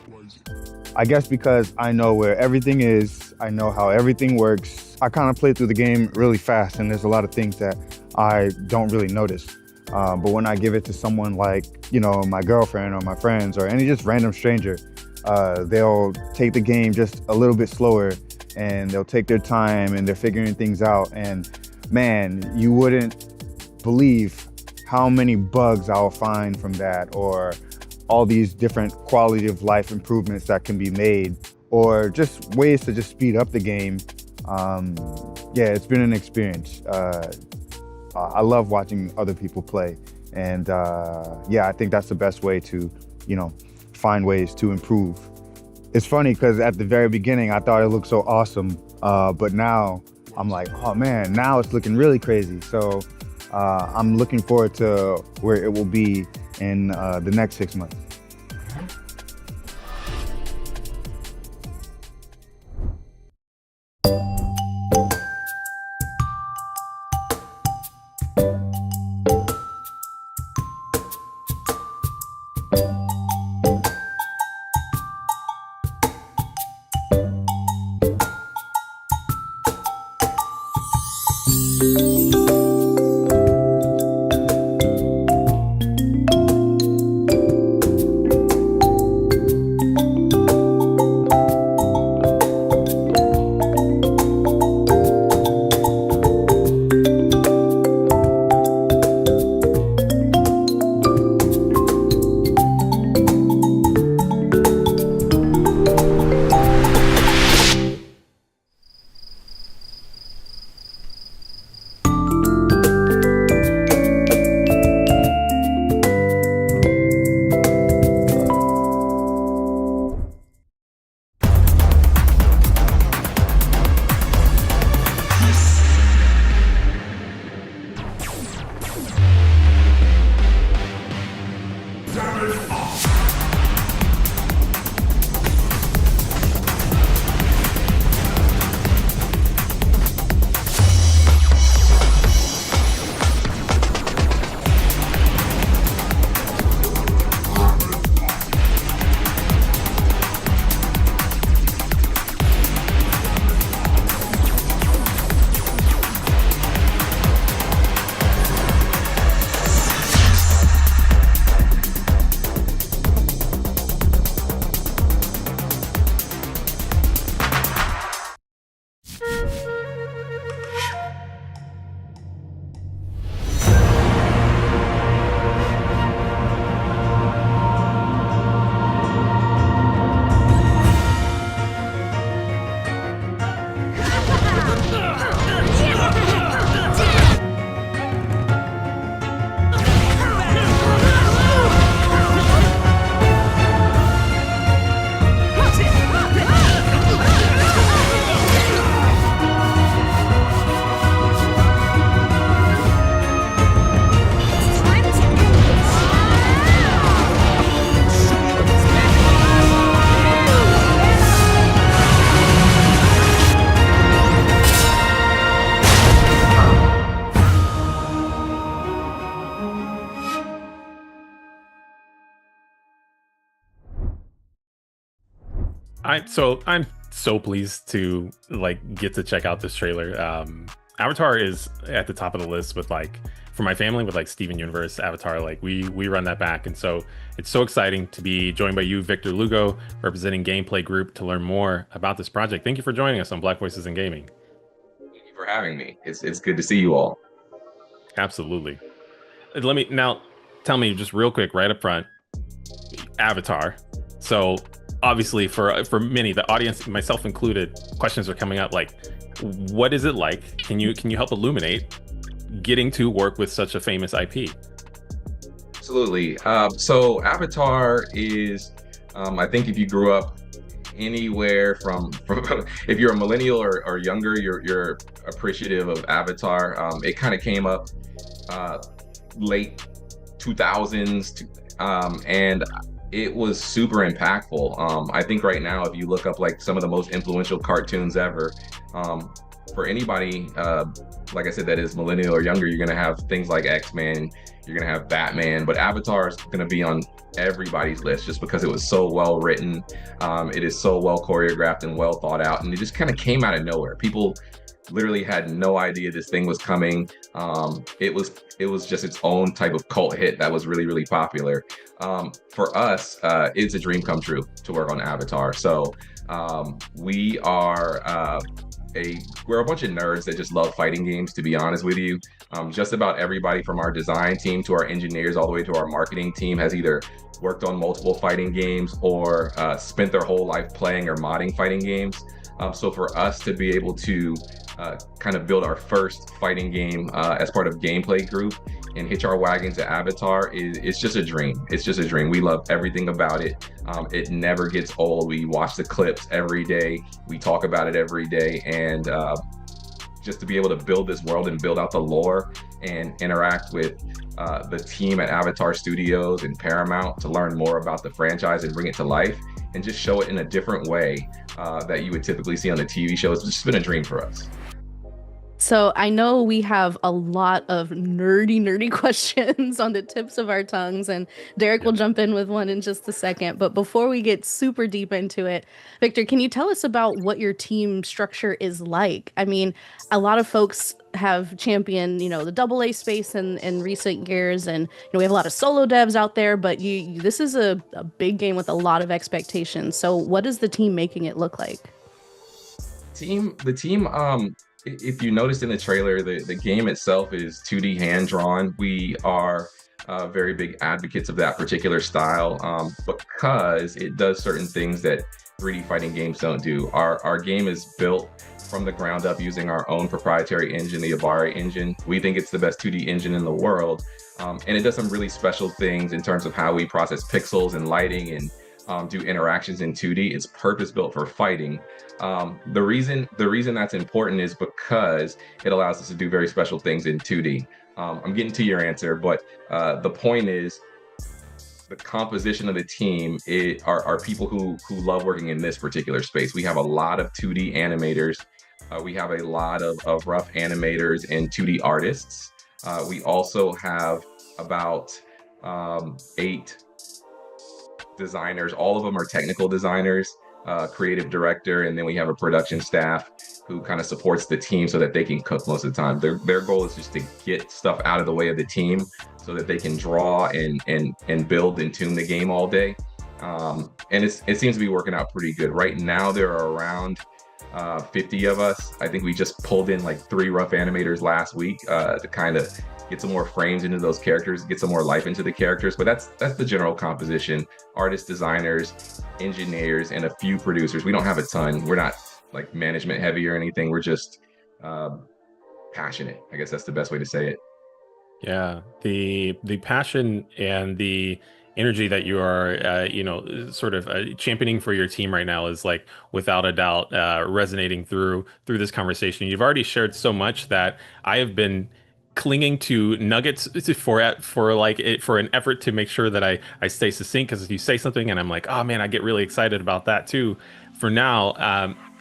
I guess because I know where everything is, I know how everything works, I kind of play through the game really fast, and there's a lot of things that I don't really notice. But when I give it to someone like, you know, my girlfriend or my friends or any just random stranger, they'll take the game just a little bit slower, and they'll take their time, and they're figuring things out. And man, you wouldn't believe how many bugs I'll find from that, or all these different quality of life improvements that can be made, or just ways to just speed up the game. Yeah, it's been an experience. I love watching other people play, and yeah, I think that's the best way to, you know, find ways to improve. It's funny because at the very beginning I thought it looked so awesome, but now I'm like, oh man, now it's looking really crazy. So I'm looking forward to where it will be in the next 6 months. I'm so pleased to like get to check out this trailer. Avatar is at the top of the list with like, for my family, with like Steven Universe, Avatar, like we run that back. And so it's so exciting to be joined by you, Victor Lugo, representing Gameplay Group, to learn more about this project. Thank you for joining us on Black Voices in Gaming. Thank you for having me. It's good to see you all. Absolutely. Let me now tell me just real quick, right up front, Avatar. So obviously for many, the audience, myself included, questions are coming up like, what is it like? Can you help illuminate getting to work with such a famous IP? Absolutely. So Avatar is, I think if you grew up anywhere from if you're a millennial or younger, you're appreciative of Avatar. It kind of came up late 2000s, and it was super impactful. I think right now, if you look up like some of the most influential cartoons ever, for anybody, like I said, that is millennial or younger, you're gonna have things like X-Men, you're gonna have Batman, but Avatar is gonna be on everybody's list just because it was so well written. It is so well choreographed and well thought out, and it just kind of came out of nowhere. People literally had no idea this thing was coming. It was just its own type of cult hit that was really, really popular. For us, it's a dream come true to work on Avatar. So we are we're a bunch of nerds that just love fighting games, to be honest with you. Just about everybody from our design team to our engineers all the way to our marketing team has either worked on multiple fighting games or spent their whole life playing or modding fighting games. So for us to be able to kind of build our first fighting game as part of Gameplay Group and hitch our wagon to Avatar it's just a dream. It's just a dream. We love everything about it. It never gets old. We watch the clips every day. We talk about it every day. And just to be able to build this world and build out the lore and interact with the team at Avatar Studios and Paramount to learn more about the franchise and bring it to life and just show it in a different way that you would typically see on the TV show. It's just been a dream for us. So I know we have a lot of nerdy questions on the tips of our tongues, and Derek will jump in with one in just a second. But before we get super deep into it, Victor, can you tell us about what your team structure is like? I mean, a lot of folks have championed, the AA space in recent years, and we have a lot of solo devs out there, but this is a big game with a lot of expectations. So what is the team making it look like? The team, if you noticed in the trailer, the game itself is 2D hand-drawn. We are very big advocates of that particular style because it does certain things that 3D fighting games don't do. Our game is built from the ground up using our own proprietary engine, the Abari engine. We think it's the best 2D engine in the world. And it does some really special things in terms of how we process pixels and lighting and do interactions in 2D. It's purpose-built for fighting. The reason that's important is because it allows us to do very special things in 2D. I'm getting to your answer, but the point is the composition of the team are people who love working in this particular space. We have a lot of 2D animators. We have a lot of rough animators and 2D artists. We also have about 8 designers. All of them are technical designers, creative director, and then we have a production staff who kind of supports the team so that they can cook most of the time. Their goal is just to get stuff out of the way of the team so that they can draw and build and tune the game all day. And it seems to be working out pretty good. Right now there are around 50 of us. I think we just pulled in like 3 rough animators last week to kind of get some more frames into those characters, get some more life into the characters. But that's the general composition: artists, designers, engineers, and a few producers. We don't have a ton. We're not like management heavy or anything. We're just passionate. I guess that's the best way to say it. Yeah, the passion and the energy that you are, sort of championing for your team right now is like without a doubt resonating through this conversation. You've already shared so much that I have been clinging to nuggets for an effort to make sure that I stay succinct, because if you say something and I'm like, oh man, I get really excited about that too. For now,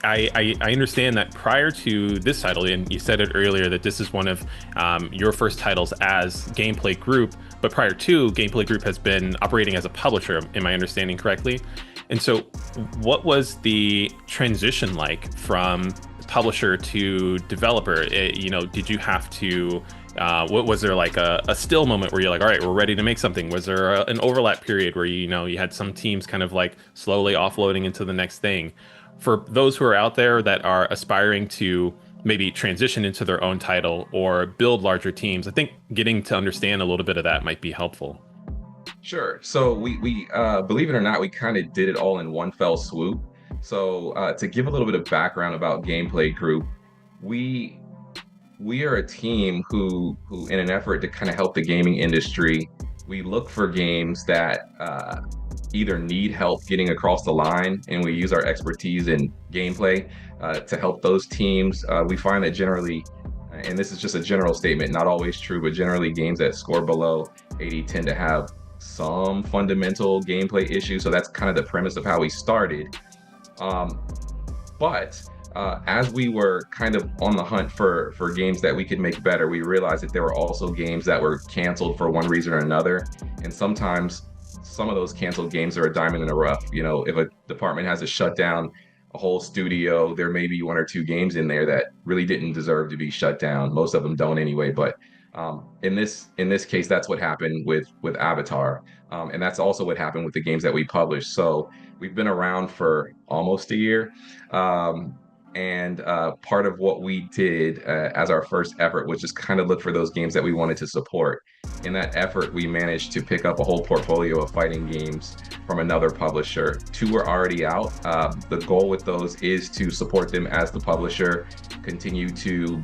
I understand that prior to this title, and you said it earlier, that this is one of your first titles as Gameplay Group, but prior to, Gameplay Group has been operating as a publisher, am I understanding correctly? And so what was the transition like from publisher to developer? Did you have to, what was there like a still moment where you're like, all right, we're ready to make something? Was there an overlap period where, you had some teams kind of like slowly offloading into the next thing? For those who are out there that are aspiring to maybe transition into their own title or build larger teams, I think getting to understand a little bit of that might be helpful. Sure. So we believe it or not, we kind of did it all in one fell swoop. So to give a little bit of background about Gameplay Group, we are a team who in an effort to kind of help the gaming industry, we look for games that either need help getting across the line, and we use our expertise in gameplay to help those teams. We find that generally, and this is just a general statement, not always true, but generally games that score below 80 tend to have some fundamental gameplay issues. So that's kind of the premise of how we started. But as we were kind of on the hunt for games that we could make better, we realized that there were also games that were canceled for one reason or another. And sometimes some of those canceled games are a diamond in the rough. If a department has to shut down a whole studio, there may be one or two games in there that really didn't deserve to be shut down. Most of them don't anyway, but in this case, that's what happened with Avatar. And that's also what happened with the games that we published. So we've been around for almost a year. And part of what we did as our first effort was just kind of look for those games that we wanted to support. In that effort, we managed to pick up a whole portfolio of fighting games from another publisher. 2 were already out. The goal with those is to support them as the publisher, continue to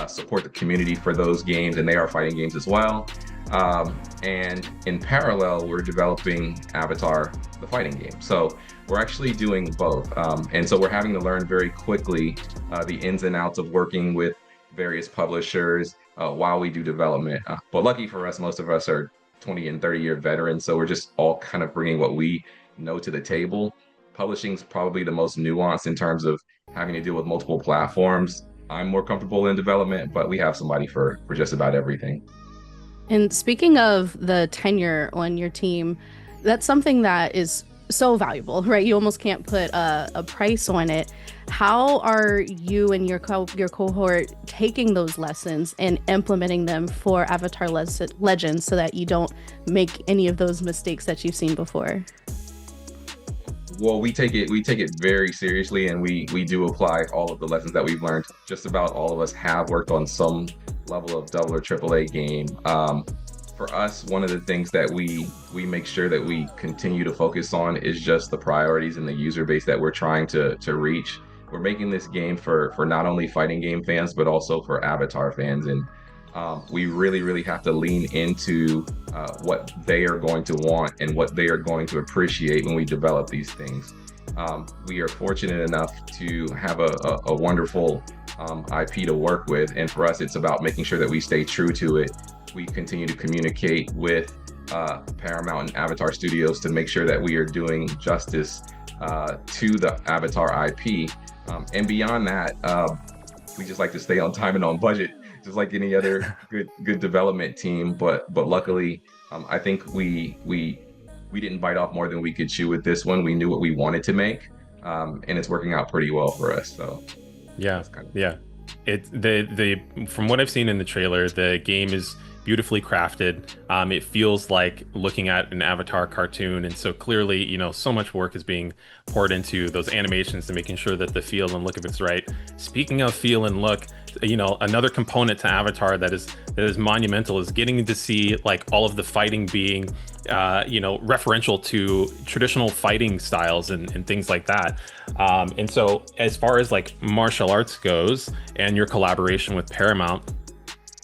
support the community for those games, and they are fighting games as well. And in parallel, we're developing Avatar, the fighting game. So we're actually doing both. And so we're having to learn very quickly the ins and outs of working with various publishers while we do development. But lucky for us, most of us are 20 and 30-year veterans, so we're just all kind of bringing what we know to the table. Publishing's probably the most nuanced in terms of having to deal with multiple platforms. I'm more comfortable in development, but we have somebody for just about everything. And speaking of the tenure on your team, that's something that is so valuable, right? You almost can't put a price on it. How are you and your cohort taking those lessons and implementing them for Avatar Legends so that you don't make any of those mistakes that you've seen before? Well, we take it very seriously, and we do apply all of the lessons that we've learned. Just about all of us have worked on some level of double or AAA game. For us, one of the things that we make sure that we continue to focus on is just the priorities and the user base that we're trying to reach. We're making this game for not only fighting game fans, but also for Avatar fans. And we really have to lean into what they are going to want and what they are going to appreciate when we develop these things. We are fortunate enough to have a wonderful IP to work with, and for us it's about making sure that we stay true to it. We continue to communicate with Paramount and Avatar Studios to make sure that we are doing justice to the Avatar IP. And beyond that, we just like to stay on time and on budget, just like any other good development team. But luckily, I think we didn't bite off more than we could chew with this one. We knew what we wanted to make, and it's working out pretty well for us. So yeah. From what I've seen in the trailer, the game is beautifully crafted. It feels like looking at an Avatar cartoon, and so clearly, so much work is being poured into those animations and making sure that the feel and look of it's right. Speaking of feel and look, another component to Avatar that is monumental is getting to see like all of the fighting being referential to traditional fighting styles and things like that. And so as far as like martial arts goes and your collaboration with Paramount,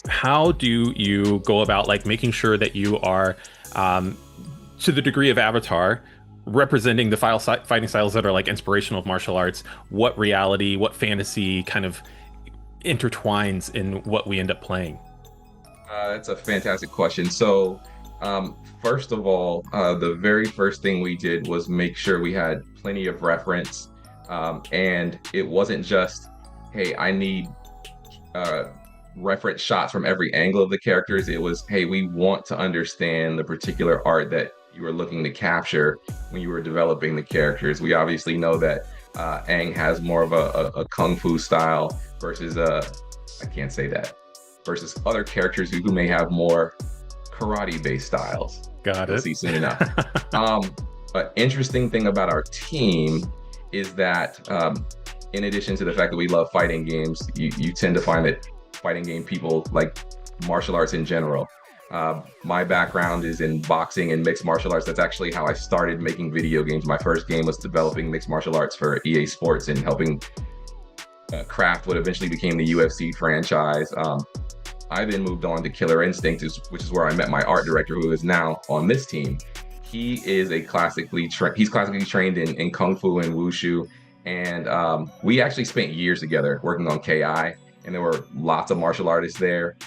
how do you go about like making sure that you are to the degree of Avatar representing the fighting styles that are like inspirational of martial arts? What reality, what fantasy kind of intertwines in what we end up playing? That's a fantastic question. So first of all, the very first thing we did was make sure we had plenty of reference, and it wasn't just, hey, I need reference shots from every angle of the characters. It was, hey, we want to understand the particular art that you were looking to capture when you were developing the characters. We obviously know that Aang has more of a kung fu style versus I can't say that, versus other characters who may have more karate-based styles. Got You'll it. see soon enough. An interesting thing about our team is that in addition to the fact that we love fighting games, you tend to find that fighting game people like martial arts in general. My background is in boxing and mixed martial arts. That's actually how I started making video games. My first game was developing mixed martial arts for EA Sports and helping craft what eventually became the UFC franchise. I then moved on to Killer Instinct, which is where I met my art director, who is now on this team. He is classically trained in Kung Fu and Wushu. And we actually spent years together working on KI, and there were lots of martial artists there.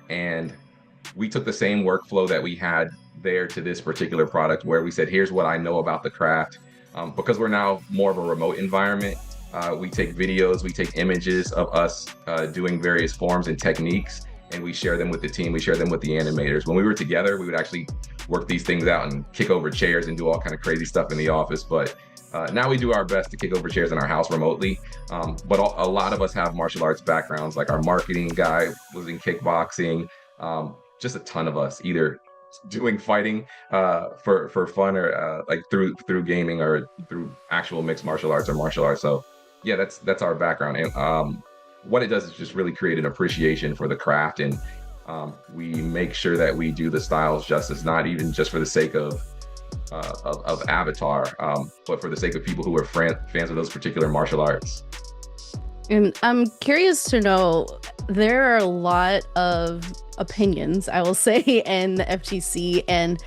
And we took the same workflow that we had there to this particular product, where we said, here's what I know about the craft. Because we're now more of a remote environment, we take videos, we take images of us doing various forms and techniques, and we share them with the team, we share them with the animators. When we were together, we would actually work these things out and kick over chairs and do all kind of crazy stuff in the office. But now we do our best to kick over chairs in our house remotely. But a lot of us have martial arts backgrounds. Like our marketing guy was in kickboxing. Just a ton of us either doing fighting for fun or like through gaming or through actual mixed martial arts or martial arts. So yeah, that's our background. And what it does is just really create an appreciation for the craft, and we make sure that we do the styles justice, not even just for the sake of Avatar, but for the sake of people who are fans of those particular martial arts. And I'm curious to know, there are a lot of opinions, I will say, in the FGC and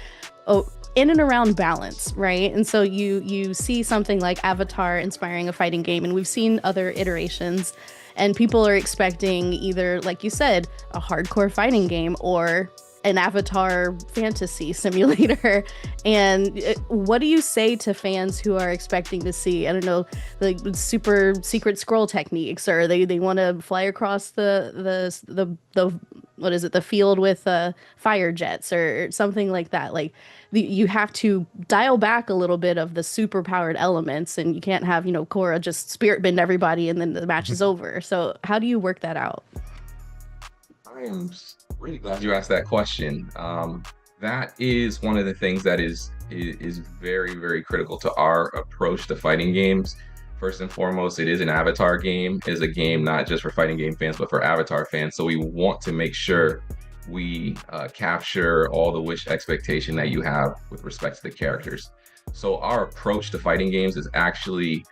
in and around balance, right? And so you see something like Avatar inspiring a fighting game, and we've seen other iterations, and people are expecting either, like you said, a hardcore fighting game or an Avatar fantasy simulator. And what do you say to fans who are expecting to see, I don't know, like super secret scroll techniques, or they want to fly across the what is it, the field with fire jets or something like that? Like you have to dial back a little bit of the super powered elements, and you can't have, Korra just spirit bend everybody and then the match is over. So how do you work that out? I am really glad you asked that question. That is one of the things that is very, very critical to our approach to fighting games. First and foremost, it is an Avatar game. It is a game not just for fighting game fans, but for Avatar fans. So we want to make sure we capture all the wish expectation that you have with respect to the characters. So our approach to fighting games is actually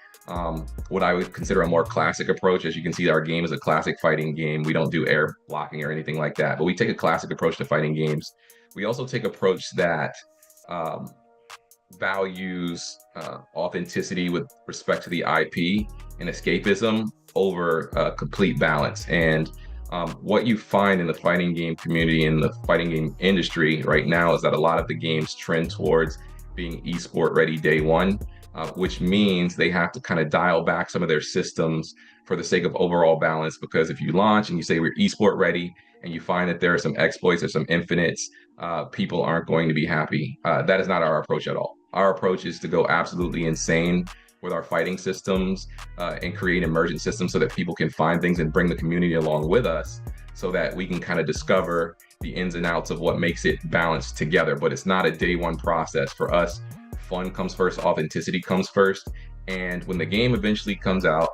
what I would consider a more classic approach. As you can see, our game is a classic fighting game. We don't do air blocking or anything like that, but we take a classic approach to fighting games. We also take an approach that values authenticity with respect to the IP and escapism over complete balance. And what you find in the fighting game community and the fighting game industry right now is that a lot of the games trend towards being esport ready day one. Which means they have to kind of dial back some of their systems for the sake of overall balance. Because if you launch and you say we're esport ready, and you find that there are some exploits or some infinites, people aren't going to be happy. That is not our approach at all. Our approach is to go absolutely insane with our fighting systems and create emergent systems so that people can find things and bring the community along with us, so that we can kind of discover the ins and outs of what makes it balanced together. But it's not a day one process for us. Fun comes first, authenticity comes first. And when the game eventually comes out,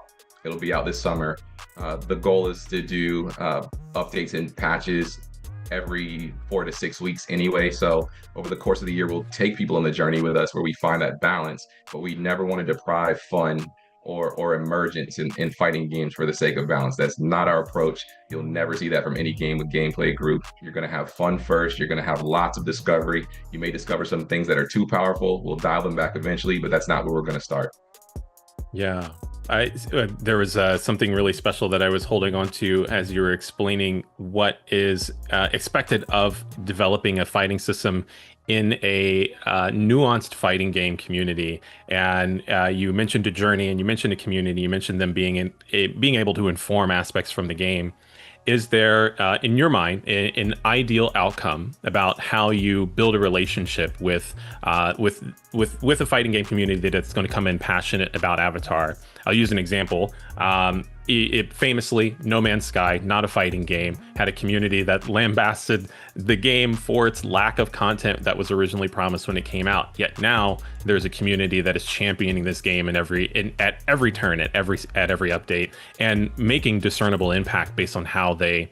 it'll be out this summer. The goal is to do updates and patches every 4 to 6 weeks anyway. So over the course of the year, we'll take people on the journey with us where we find that balance, but we never want to deprive fun or emergence in fighting games for the sake of balance. That's not our approach. You'll never see that from any game with gameplay group. You're going to have fun first. You're going to have lots of discovery. You may discover some things that are too powerful. We'll dial them back eventually, but that's not where we're going to start. Yeah. There was something really special that I was holding on to as you were explaining what is expected of developing a fighting system in a nuanced fighting game community, and you mentioned a journey, and you mentioned a community, you mentioned them being able to inform aspects from the game. Is there, in your mind, an ideal outcome about how you build a relationship with a fighting game community that's going to come in passionate about Avatar? I'll use an example. It famously, No Man's Sky, not a fighting game, had a community that lambasted the game for its lack of content that was originally promised when it came out. Yet now there's a community that is championing this game at every turn, at every update, and making discernible impact based on how they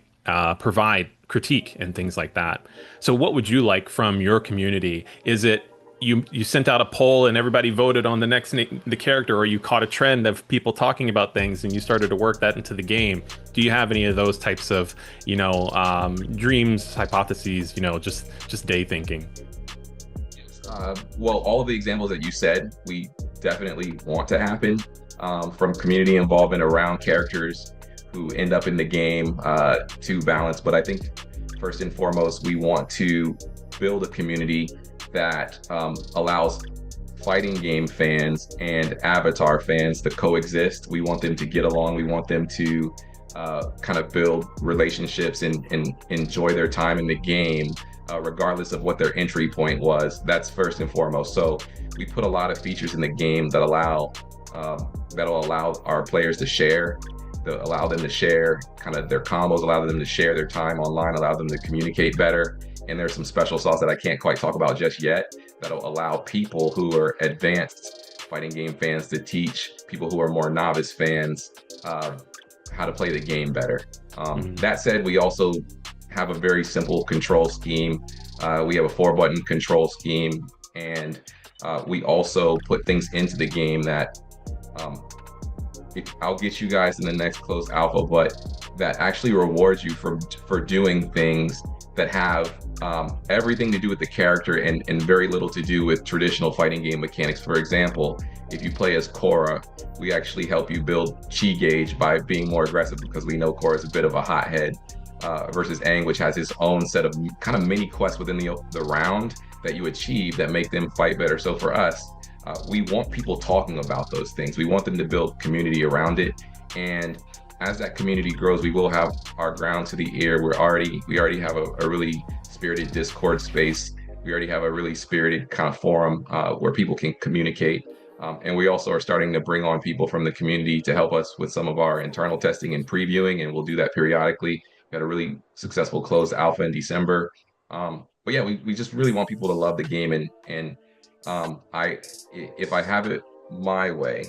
provide critique and things like that. So what would you like from your community? Is it you sent out a poll and everybody voted on the character, or you caught a trend of people talking about things and you started to work that into the game? Do you have any of those types of, dreams, hypotheses, just day thinking? Well, all of the examples that you said, we definitely want to happen, from community involvement around characters who end up in the game to balance. But I think first and foremost, we want to build a community that allows fighting game fans and Avatar fans to coexist. We want them to get along. We want them to kind of build relationships and enjoy their time in the game, regardless of what their entry point was. That's first and foremost. So we put a lot of features in the game that that'll allow our players to share, allow them to share kind of their combos, allow them to share their time online, allow them to communicate better. And there's some special sauce that I can't quite talk about just yet that'll allow people who are advanced fighting game fans to teach people who are more novice fans how to play the game better. That said, we also have a very simple control scheme. We have a 4-button control scheme, and we also put things into the game that I'll get you guys in the next closed alpha, but that actually rewards you for doing things that have everything to do with the character and very little to do with traditional fighting game mechanics. For example, if you play as Korra, we actually help you build chi gauge by being more aggressive, because we know Korra's a bit of a hothead, versus Aang, which has his own set of kind of mini quests within the round that you achieve that make them fight better. So for us, we want people talking about those things. We want them to build community around it. And as that community grows, we will have our ground to the ear. We already have a really spirited Discord space. We already have a really spirited kind of forum where people can communicate. And we also are starting to bring on people from the community to help us with some of our internal testing and previewing, and we'll do that periodically. We had a really successful closed alpha in December. But yeah, we just really want people to love the game, and if I have it my way,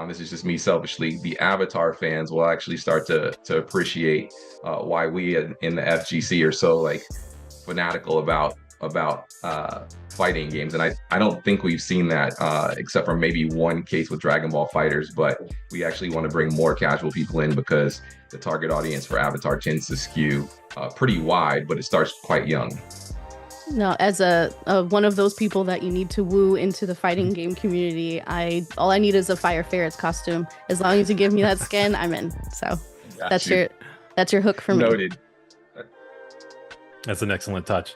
this is just me selfishly, the Avatar fans will actually start to appreciate why we in the FGC are so like fanatical about fighting games. And I don't think we've seen that except for maybe one case with Dragon Ball FighterZ, but we actually want to bring more casual people in because the target audience for Avatar tends to skew pretty wide, but it starts quite young. No, as a one of those people that you need to woo into the fighting game community, all I need is a Fire Ferret's costume. As long as you give me that skin, I'm in. So that's your hook for me. Noted. That's an excellent touch.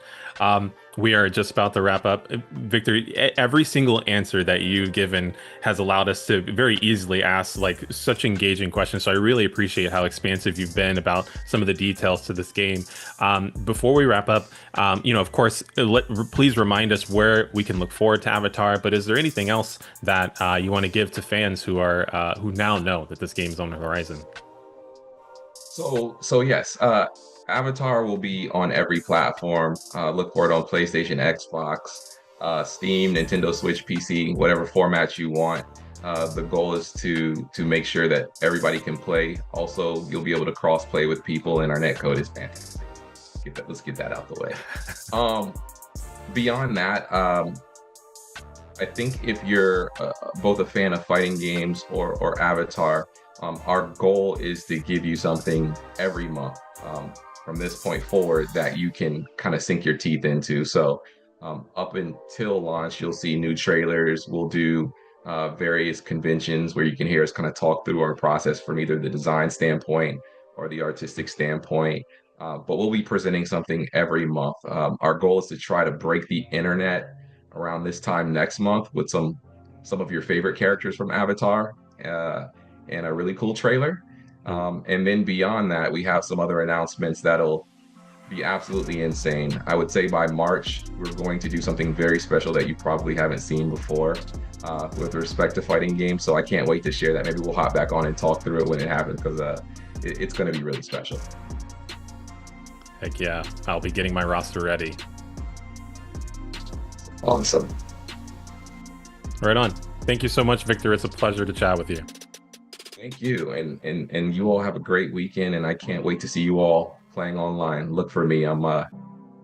We are just about to wrap up. Victor, every single answer that you've given has allowed us to very easily ask like such engaging questions. So I really appreciate how expansive you've been about some of the details to this game. Before we wrap up, of course, please remind us where we can look forward to Avatar. But is there anything else that you want to give to fans who now know that this game is on the horizon? So yes. Avatar will be on every platform. Look for it on PlayStation, Xbox, Steam, Nintendo Switch, PC, whatever format you want. The goal is to make sure that everybody can play. Also, you'll be able to cross-play with people, and our netcode is fantastic. Let's get that out the way. Beyond that, I think if you're both a fan of fighting games or Avatar, our goal is to give you something every month. From this point forward that you can kind of sink your teeth into. So up until launch, you'll see new trailers. We'll do various conventions where you can hear us kind of talk through our process from either the design standpoint or the artistic standpoint. but we'll be presenting something every month. Our goal is to try to break the internet around this time next month with some of your favorite characters from Avatar and a really cool trailer. And then beyond that, we have some other announcements that'll be absolutely insane. I would say by March, we're going to do something very special that you probably haven't seen before with respect to fighting games. So I can't wait to share that. Maybe we'll hop back on and talk through it when it happens, because it's going to be really special. Heck yeah, I'll be getting my roster ready. Awesome. Right on. Thank you so much, Victor. It's a pleasure to chat with you. Thank you. And you all have a great weekend, and I can't wait to see you all playing online. Look for me. I'm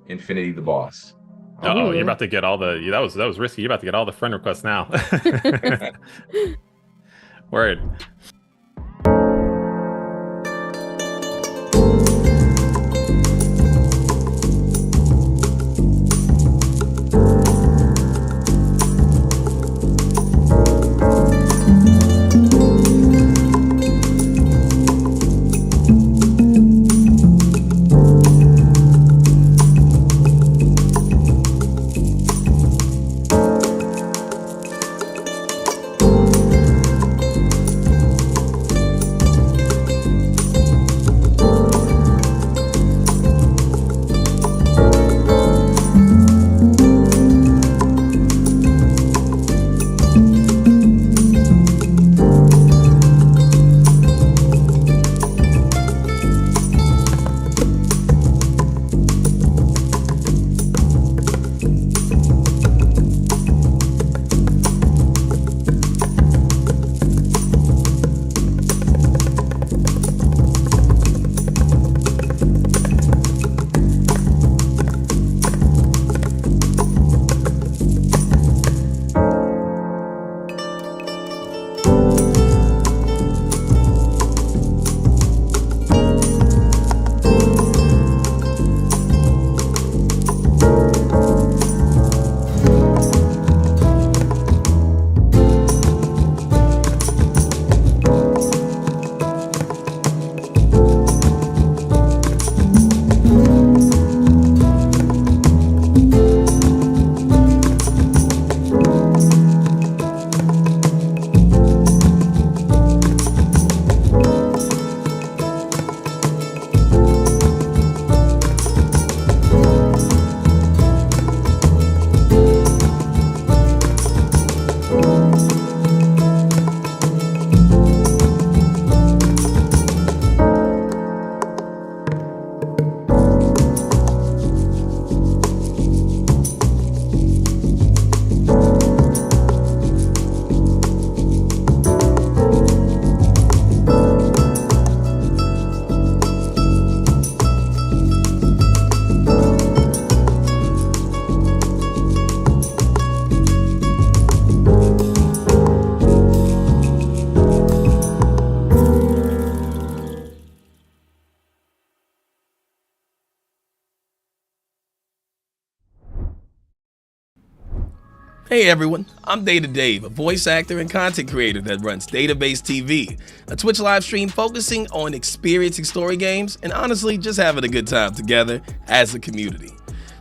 Infinity the Boss. Oh, you're about to get all the that was risky. You're about to get all the friend requests now. Word. Hey everyone, I'm Data Dave, a voice actor and content creator that runs Database TV, a Twitch live stream focusing on experiencing story games and honestly just having a good time together as a community.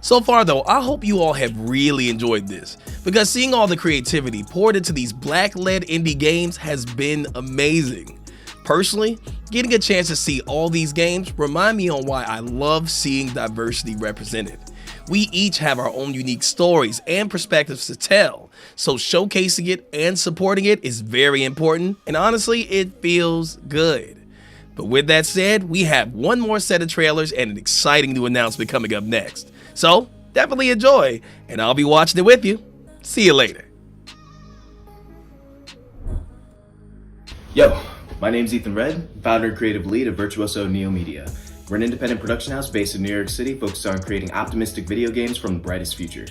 So far though, I hope you all have really enjoyed this, because seeing all the creativity poured into these Black-led indie games has been amazing. Personally, getting a chance to see all these games remind me on why I love seeing diversity represented. We each have our own unique stories and perspectives to tell, so showcasing it and supporting it is very important, and honestly, it feels good. But with that said, we have one more set of trailers and an exciting new announcement coming up next. So definitely enjoy, and I'll be watching it with you. See you later. Yo, my name's Ethan Red, founder and creative lead of Virtuoso Neo Media. We're an independent production house based in New York City focused on creating optimistic video games from the brightest future.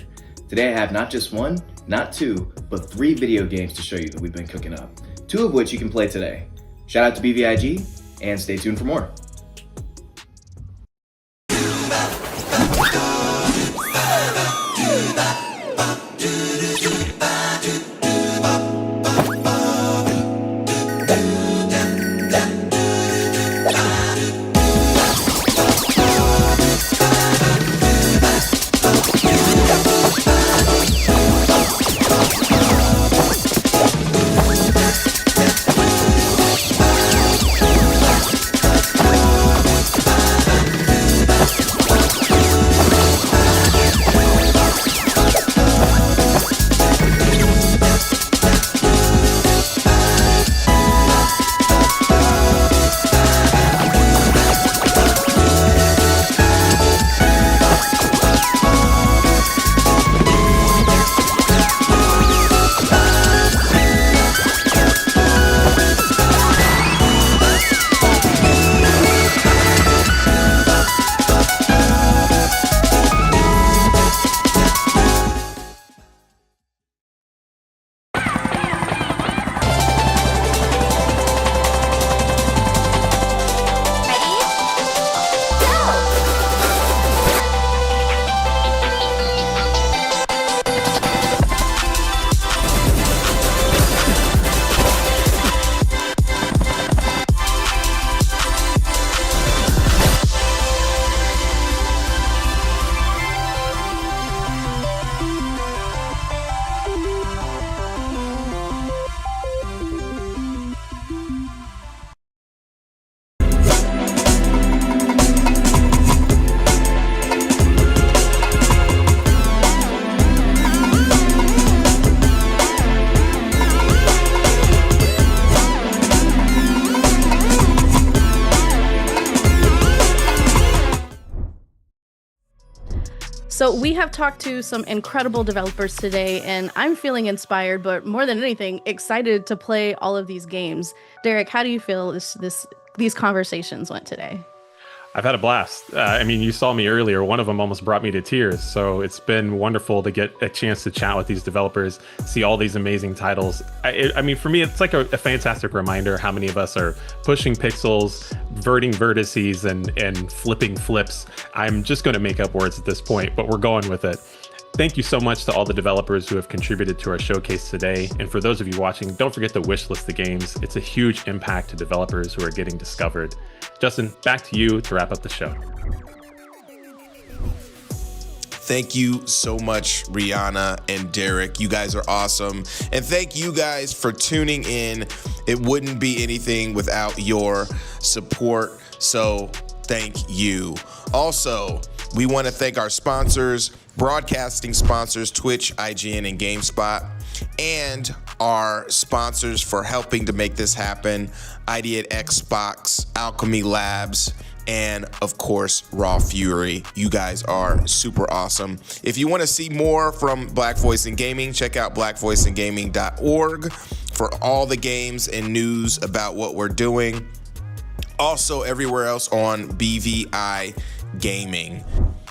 Today I have not just one, not two, but 3 video games to show you that we've been cooking up, 2 of which you can play today. Shout out to BVIG, and stay tuned for more. So we have talked to some incredible developers today, and I'm feeling inspired, but more than anything, excited to play all of these games. Derek, how do you feel these conversations went today? I've had a blast. I mean, you saw me earlier. One of them almost brought me to tears. So it's been wonderful to get a chance to chat with these developers, see all these amazing titles. I mean, for me, it's like a fantastic reminder how many of us are pushing pixels, verting vertices, and flipping flips. I'm just going to make up words at this point, but we're going with it. Thank you so much to all the developers who have contributed to our showcase today. And for those of you watching, don't forget to wishlist the games. It's a huge impact to developers who are getting discovered. Justin, back to you to wrap up the show. Thank you so much, Rihanna and Derek. You guys are awesome. And thank you guys for tuning in. It wouldn't be anything without your support. So thank you. Also, we want to thank our sponsors, broadcasting sponsors, Twitch, IGN, and GameSpot, and our sponsors for helping to make this happen, ID at Xbox, Alchemy Labs, and of course, Raw Fury. You guys are super awesome. If you want to see more from Black Voice in Gaming, check out blackvoiceandgaming.org for all the games and news about what we're doing. Also, everywhere else on BVI Gaming.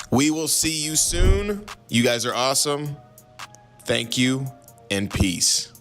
We will see you soon. You guys are awesome. Thank you and peace.